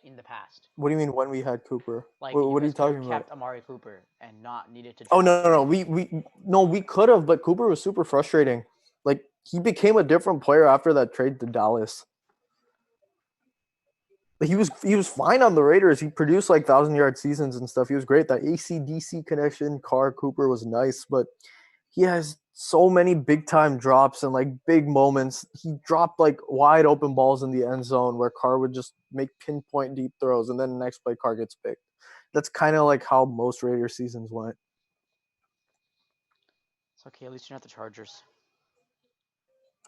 in the past. What do you mean when we had Cooper? Like What, you what are guys you could have talking about? kept Amari Cooper and not needed to Oh draft no, no, no. Judy. We could have, but Cooper was super frustrating. Like he became a different player after that trade to Dallas. He was fine on the Raiders. He produced like 1,000-yard seasons and stuff. He was great. That ACDC connection, Carr Cooper was nice, but he has so many big time drops and like big moments. He dropped like wide open balls in the end zone where Carr would just make pinpoint deep throws, and then the next play Carr gets picked. That's kind of like how most Raiders seasons went. It's okay, at least you're not the Chargers.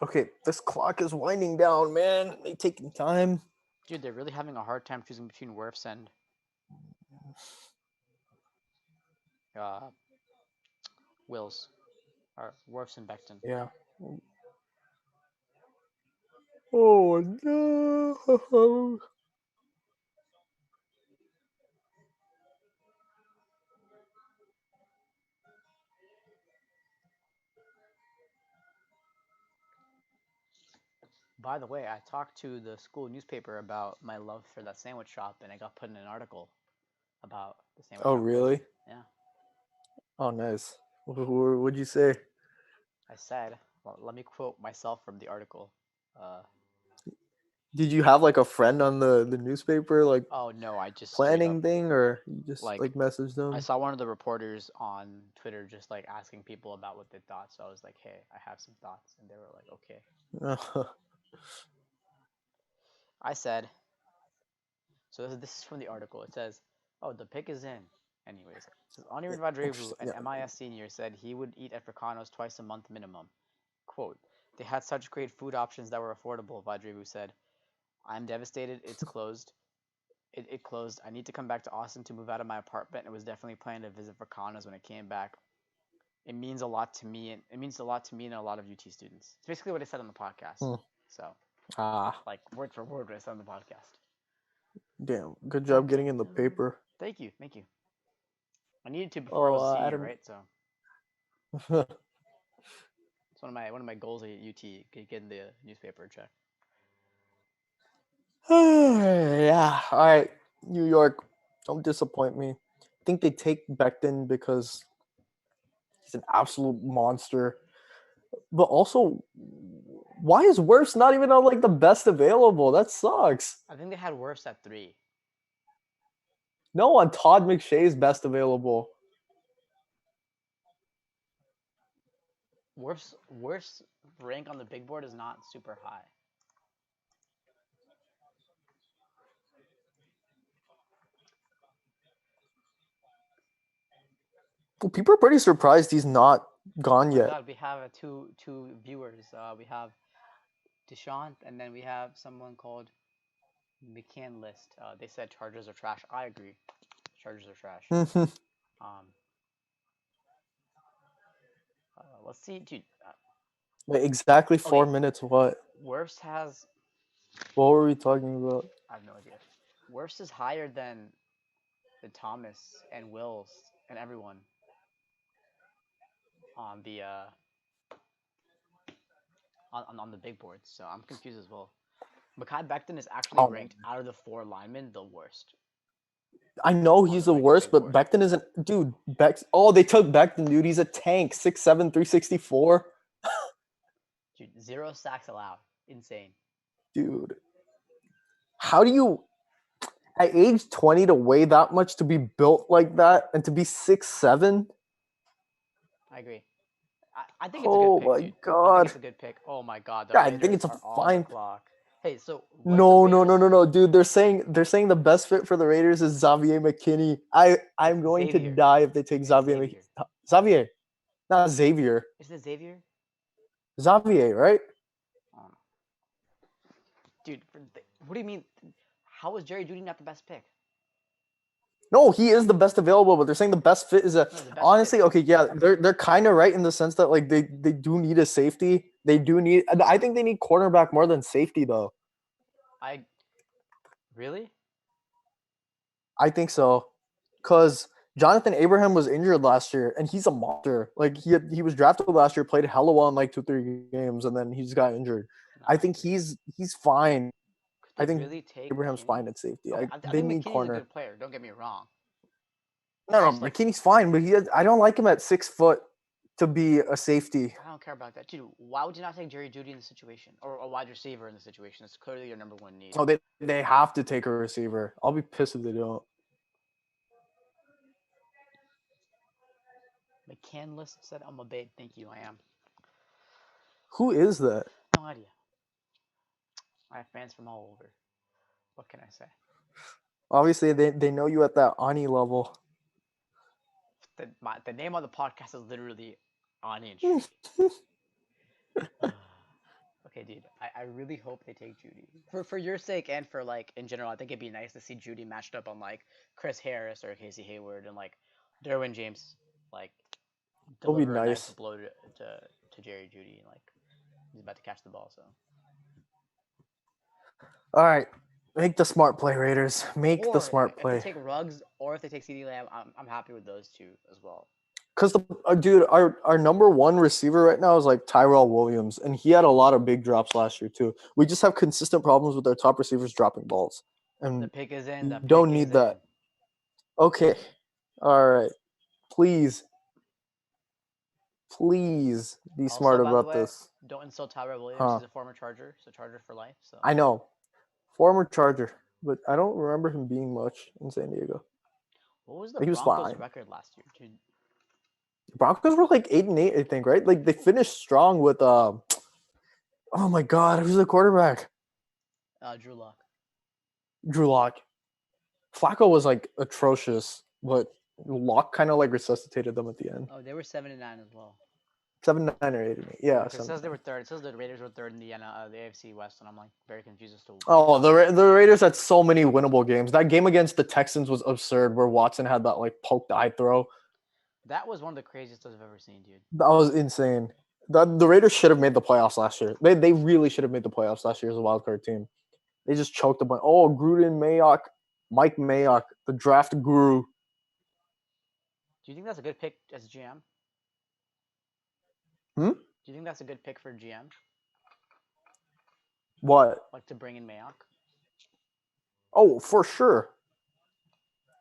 Okay, this clock is winding down, man. They taking time. Dude, they're really having a hard time choosing between Wirfs and uh, Wills. Or Wirfs and Becton. Yeah. Oh no. By the way, I talked to the school newspaper about my love for that sandwich shop, and I got put in an article about the sandwich Oh shop place. really? Yeah. Oh nice. What'd you say? I said, well, let me quote myself from the article. Uh, Did you have like a friend on the newspaper like oh no, I just straight up planning thing, or you just like like messaged I them? saw one of the reporters on Twitter just like asking people about what they thought. So I was like, hey, I have some thoughts, and they were like, okay. I said, so this is from the article. It says, "Oh, the pick is in." Anyways, it says Anirudh Vadrevu, Interesting. an Yeah. MIS senior, said he would eat at Fracano's twice a month minimum. Quote: "They had such great food options that were affordable." Vadrevu said, "I'm devastated. It's closed. It closed. I need to come back to Austin to move out of my apartment. And was definitely planning to visit Fracano's when I came back. It means a lot to me, and it means a lot to me and a lot of UT students." It's basically what I said on the podcast. Hmm. So, Ah, like word for word, what I said on the podcast. damn. Good Yeah. job getting in the paper. Thank you. Thank you. I needed to before I Oh, was a senior, Adam. right? So it's one of my goals at UT, getting the newspaper check. Yeah. All right. New York, don't disappoint me. I think they take Becton because he's an absolute monster. But also, why is Wirfs not even on like the best available? That sucks. I think they had Wirfs at 3. No, on Todd McShay's best available. Wirfs rank on the big board is not super high. Well, people are pretty surprised he's not Oh gone my yet. God, we have two viewers. We have Deshant, and then we have someone called McCann List. They said Chargers are trash. I agree. Chargers are trash. Um, let's see, dude. Wait, exactly 4 Okay, minutes. What? Wirfs has. What were we talking about? I have no idea. Wirfs is higher than and Thomas and Wills and everyone on the on the big boards. So I'm confused as well. Mekhi Becton is actually Oh, ranked out of the 4 linemen the worst I know on he's the the regular worst, big but board. Becton isn't. Dude, Oh, they took Becton, dude. He's a tank. 6'7", 364. Dude, 0 sacks allowed. Insane. Dude, how do you at age 20 to weigh that much, to be built like that, and to be 6'7"? I agree. I think it's a good Oh pick, my dude. I think god. it's a good pick. Oh my god, the Yeah, I think Raiders it's a are on the fine. clock. Hey, so was the No, no, no, Raiders no, no, dude. They're saying the best fit for the Raiders is Xavier McKinney. I'm going to Xavier? die if they take It's Xavier Xavier. Xavier, not Xavier. Is it Xavier? Xavier, right? Um, dude, what do you mean? How is Jerry Judy not the best pick? No, he is the best available, but they're saying the best fit is a. No, the best Honestly, fit. okay, yeah, they're kind of right in the sense that like they do need a safety. They do need. I think they need cornerback more than safety though. I really? I think so, because Jonathan Abraham was injured last year, and he's a monster. Like he was drafted last year, played hella well in like 2-3 games, and then he just got injured. No, I I think agree. he's fine. Could I they think really take Abraham's McKinney? fine at safety. Okay, I They think need McKinney's a corner. good player. Don't get me wrong. No, It's no, just like McKinney's fine, but I don't like him at 6 foot to be a safety. I don't care about that, dude. Why would you not take Jerry Judy in the situation or a wide receiver in the situation? It's clearly your number one need. Oh, they have to take a receiver. I'll be pissed if they don't. McCandless said, "I'm a babe." Thank you. I am. Who is that? No idea. I have fans from all over. What can I say? Obviously, they know you at that Ani level. The name on the podcast is literally Onion Street. Okay, dude. I really hope they take Judy for your sake and for like in general. I think it'd be nice to see Judy matched up on like Chris Harris or Casey Hayward and like Derwin James like It'll be deliver a nice nice. blow to Jerry Judy and like he's about to catch the ball. So All right, make the smart play, Raiders. Make the or smart if they play. take Ruggs or if they take CD Lamb, I'm happy with those two as well. Because dude, our number one receiver right now is like Tyrell Williams, and he had a lot of big drops last year too. We just have consistent problems with our top receivers dropping balls, The and pick is in. you The don't pick is need in. that. Okay, all right, please, please be Also, smart by the about way, this. don't insult Tyrell Williams. Huh? He's a former Charger, so Charger for life. So I know, former Charger, but I don't remember him being much in San Diego. what was the He was Broncos' fine. record last year, dude? Broncos were like 8-8, I think, right? Like they finished strong with oh my god, who's the quarterback? Drew Lock. Drew Lock. Flacco was like atrocious, but Lock kind of like resuscitated them at the end. Oh, they were 7-9 as well. 7-9 or 8-8. Yeah. Because it says they were third. It says the Raiders were third in the AFC West, and I'm like very confused as to. Oh, the Raiders had so many winnable games. That game against the Texans was absurd, where Watson had that like poked eye throw. That was one of the craziest I've ever seen, dude. That was insane. The Raiders should have made the playoffs last year. They really should have made the playoffs last year as a wild card team. They just choked a bunch. Oh, Gruden, Mayock, Mike Mayock, the draft guru. Do you think that's a good pick as GM? Hmm? Do you think that's a good pick for GM? What? Like to bring in Mayock? Oh, for sure.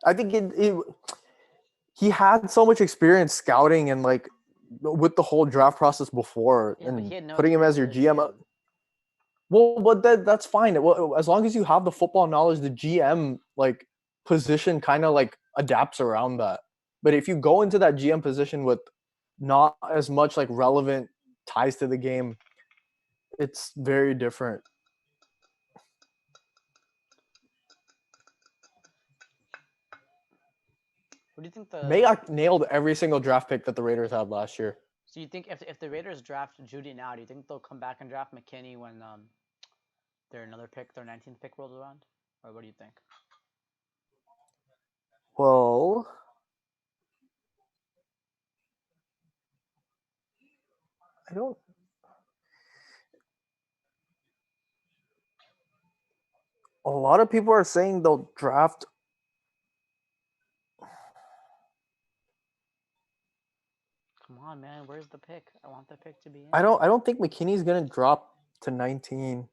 I think he had so much experience scouting and like with the whole draft process before, Yeah, but and he had no putting him as your experience GM. as a GM. Well, but that's fine. Well, as long as you have the football knowledge, the GM like position kind of like adapts around that. But if you go into that GM position with not as much like relevant ties to the game, it's very different. What do you think the? Mayock nailed every single draft pick that the Raiders had last year. So you think if the Raiders draft Judy now, do you think they'll come back and draft McKinney when their 19th pick rolls around, or what do you think? Well, I don't. A lot of people are saying they'll draft on, man. Where's the pick? I want the pick to be in. I don't think McKinney's gonna drop to 19.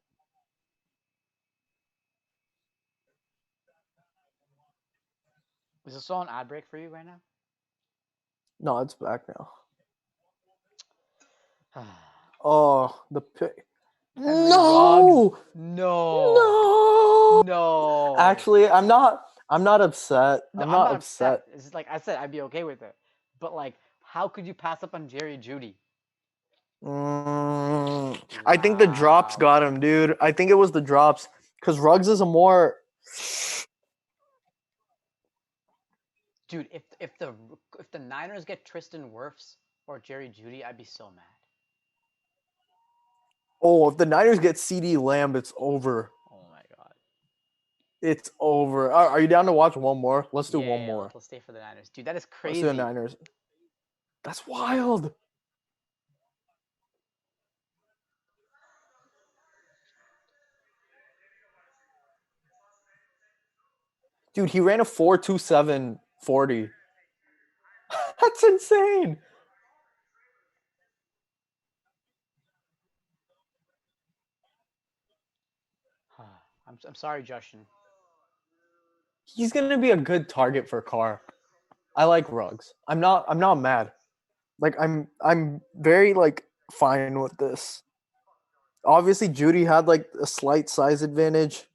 Is this still an ad break for you right now? No, it's back now. Oh, the pick. Henry No, Ruggs. No. no. No. Actually, I'm not upset. No, I'm I'm not not upset. upset. It's just like I said, I'd be okay with it. But like, how could you pass up on Jerry Judy? I think the drops Wow. got him, dude. I think it was the drops because Ruggs is a more. Dude, if the Niners get Tristan Wirfs or Jerry Judy, I'd be so mad. Oh, if the Niners get CD Lamb, it's over. Oh my god. It's over. Are you down to watch one more? Let's do one more. Let's stay for the Niners. Dude, that is Let's do the crazy. Niners. That's wild. Dude, he ran a 4.27 40. That's insane. I'm sorry, Justin. He's gonna be a good target for Carr. I like Ruggs. I'm not mad. Like I'm very like fine with this. Obviously, Judy had like a slight size advantage.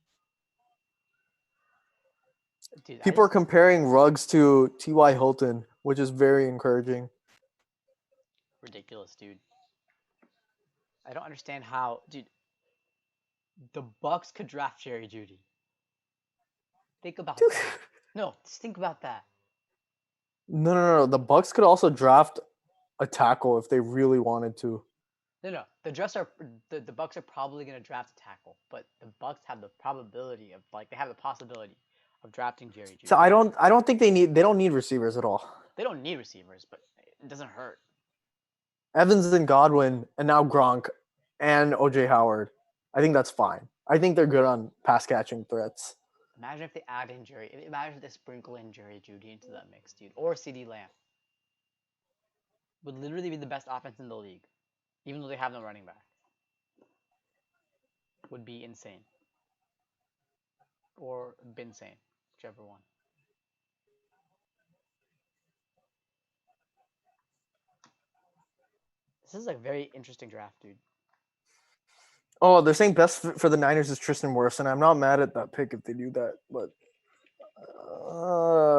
Dude, People are comparing Ruggs to T.Y. Hilton, which is very encouraging. ridiculous, dude. I don't understand how, dude. The Bucs could draft Jerry Judy. Think about Dude. that. No, just think about that. No. The Bucs could also draft a tackle if they really wanted to. No. The Bucs are probably gonna draft a tackle, but the Bucs have the probability of they have the possibility of drafting Jerry Judy. So I don't think they don't need receivers at all. They don't need receivers, but it doesn't hurt. Evans and Godwin, and now Gronk and OJ Howard. I think that's fine. I think they're good on pass catching threats. Imagine if they add in Imagine if they sprinkle in Jerry Judy into that mix, dude, or CD Lamb. Would literally be the best offense in the league, even though they have no running back. Would be insane. Or Binsane, whichever one. This is a very interesting draft, dude. Oh, they're saying best for the Niners is Tristan Wirfs, and I'm not mad at that pick if they do that. But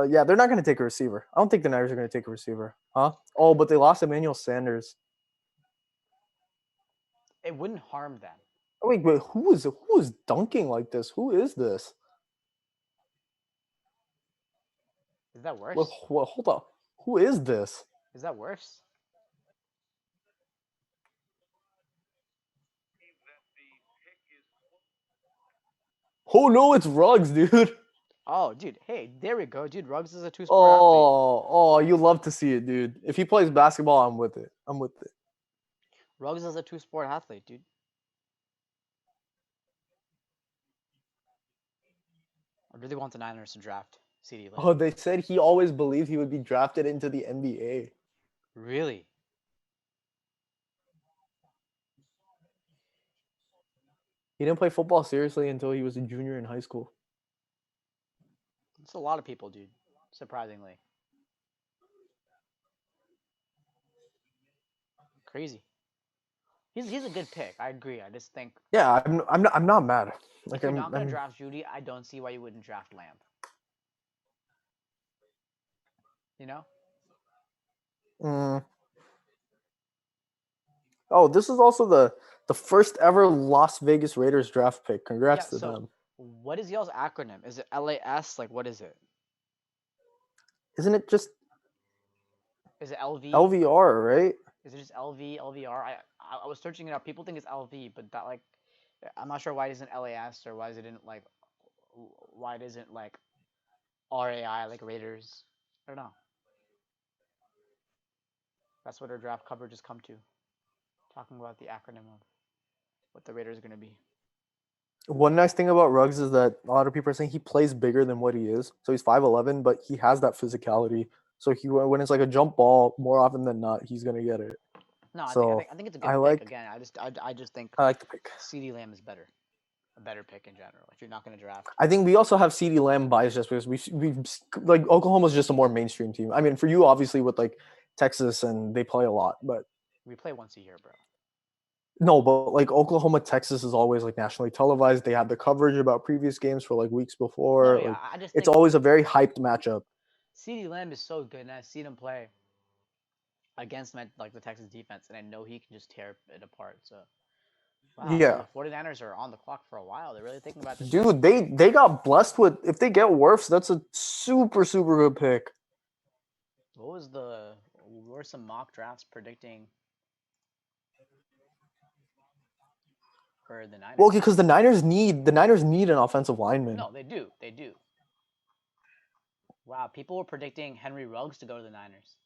yeah, they're not going to take a receiver. I don't think the Niners are going to take a receiver, huh? Oh, but they lost Emmanuel Sanders. It wouldn't harm them. Oh, wait, who is dunking like this? Who is this? Is that worse? Well, hold on. Who is this? Is that worse? Oh no, it's Ruggs, dude. Oh, dude. Hey, there we go, dude. Ruggs is a two-sport athlete. Oh, you love to see it, dude. If he plays basketball, I'm with it. Ruggs is a two-sport athlete, dude. I really want the Niners to draft CD Lamb. Oh, they said he always believed he would be drafted into the NBA. Really? He didn't play football seriously until he was a junior in high school. It's a lot of people, dude. Surprisingly. Crazy. He's a good pick. I agree. I just think. Yeah, I'm not mad. Like if you're not gonna draft Judy, I don't see why you wouldn't draft Lamb. You know? Oh, this is also the first ever Las Vegas Raiders draft pick. Congrats to them. What is y'all's acronym? Is it LAS? Like, what is it? Isn't it just? Is it LV? LVR, right? Is it just LV, LVR? I was searching it up. People think it's LV, but that I'm not sure why it isn't LAS or why it isn't RAI like Raiders. I don't know. That's what our draft coverage has come to. Talking about the acronym of what the Raiders are going to be. One nice thing about Ruggs is that a lot of people are saying he plays bigger than what he is. So he's 5'11", but he has that physicality. So when it's like a jump ball, more often than not, he's gonna get it. No, So I think it's a good I pick. like Again, I just think I like the pick. CeeDee Lamb is better, a better pick in general. If you're not going to draft, I think we also have CeeDee Lamb bias just because we like Oklahoma's just a more mainstream team. I mean, for you obviously with like Texas and they play a lot, but we play once a year, bro. no, but like Oklahoma, Texas is always like nationally televised. They had the coverage about previous games for like weeks before. No, yeah, Like I just it's think always a very hyped matchup. CeeDee Lamb is so good, and I've seen him play against like the Texas defense, and I know he can just tear it apart. So, wow, so Yeah. the 49ers are on the clock for a while. They're really thinking about this. Dude, they got blessed with if they get Wirfs, that's a super good pick. What were some mock drafts predicting for the Niners? Well, because the Niners need an offensive lineman. No, they do. They do. Wow, people were predicting Henry Ruggs to go to the Niners.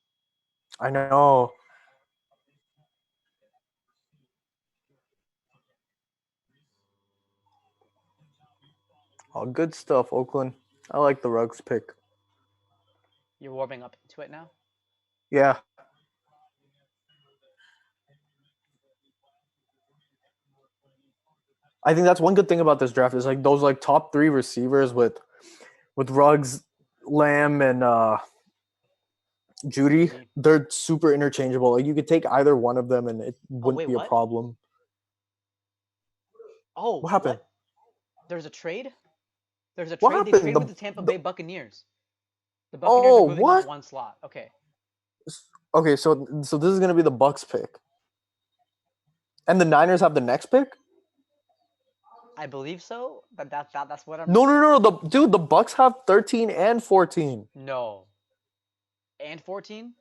I know. Oh, good stuff, Oakland. I like the Ruggs pick. You're warming up to it now? Yeah. I think that's one good thing about this draft is like those like top 3 receivers with Ruggs, Lamb, and Judy. They're super interchangeable. Like you could take either one of them and it wouldn't be a problem. Oh, what happened? What? There's a trade? There's a What trade. happened? They traded with the Tampa Bay Buccaneers. The Buccaneers are moving up one slot. Okay. Okay, so this is gonna be the Bucs pick. And the Niners have the next pick? I believe so. That's what I'm. No. The Bucs have 13 and 14. No. And 14?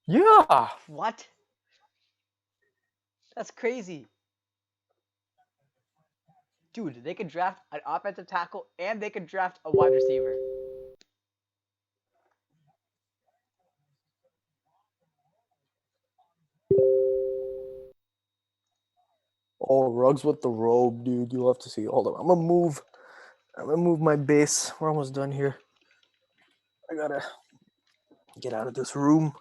Yeah. What? That's crazy. Dude, they could draft an offensive tackle and they could draft a wide receiver. Oh, Ruggs with the robe, dude. You'll have to see. Hold on. I'm gonna move my base. We're almost done here. I gotta get out of this room.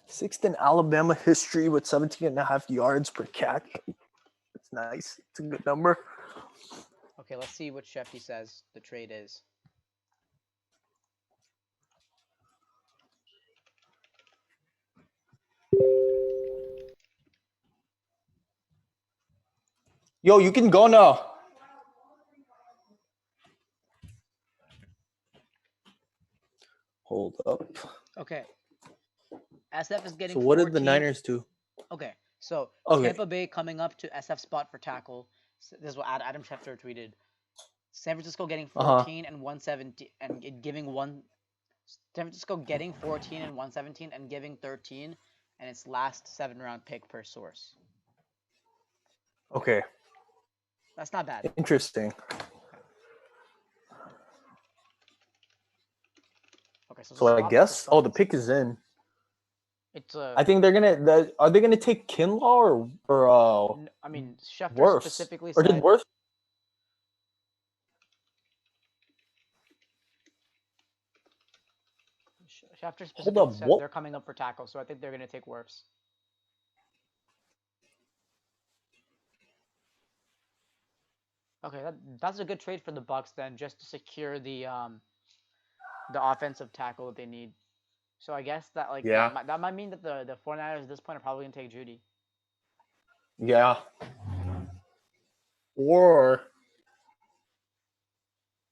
Sixth in Alabama history with 17.5 yards per catch. It's nice. It's a good number. Okay, let's see what Shefty says the trade is. Yo, you can go now. Hold up. Okay. SF is getting. So what 14. did the Niners do? Okay, so Tampa Bay coming up to SF spot for tackle. This is what Adam Schefter tweeted. San Francisco getting 14 and 117 and giving one. San Francisco getting 14 and 117 and giving 13 and its last 7-round pick per source. Okay. That's not bad. Interesting. Okay, so I guess the pick is in. It's I think they're gonna. Are they gonna take Kinlaw or I mean, Schefter Wirfs? specifically Or said. did Wirfs? Schefter specifically said they're coming up for tackle, so I think they're gonna take Wirfs. Okay, that's a good trade for the Bucs then, just to secure the offensive tackle that they need. So I guess that that might mean that the 49ers at this point are probably gonna take Judy. Yeah. Or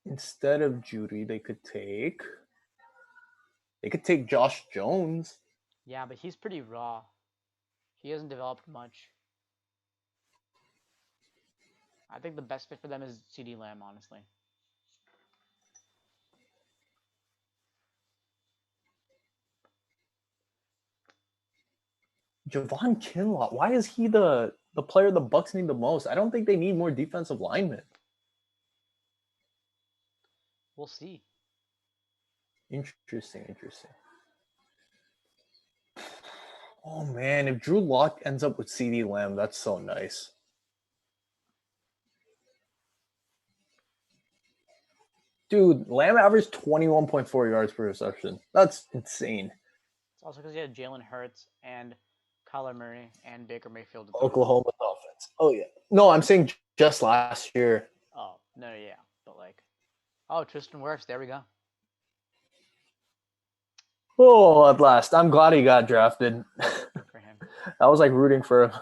instead of Judy, they could take Josh Jones. Yeah, but he's pretty raw. He hasn't developed much. I think the best fit for them is CeeDee Lamb, honestly. Javon Kinlaw. Why is he the player the Bucs need the most? I don't think they need more defensive linemen. We'll see. Interesting. Oh man, if Drew Lock ends up with CeeDee Lamb, that's so nice. Dude, Lamb averaged 21.4 yards per reception. That's insane. It's also because he had Jalen Hurts and Kyler Murray and Baker Mayfield to throw to. Oklahoma's offense. Oh yeah. No, I'm saying just last year. Oh, no, yeah. But like, oh, Tristan Wirfs, there we go. Oh, at last. I'm glad he got drafted. Good for him. I was like rooting for him.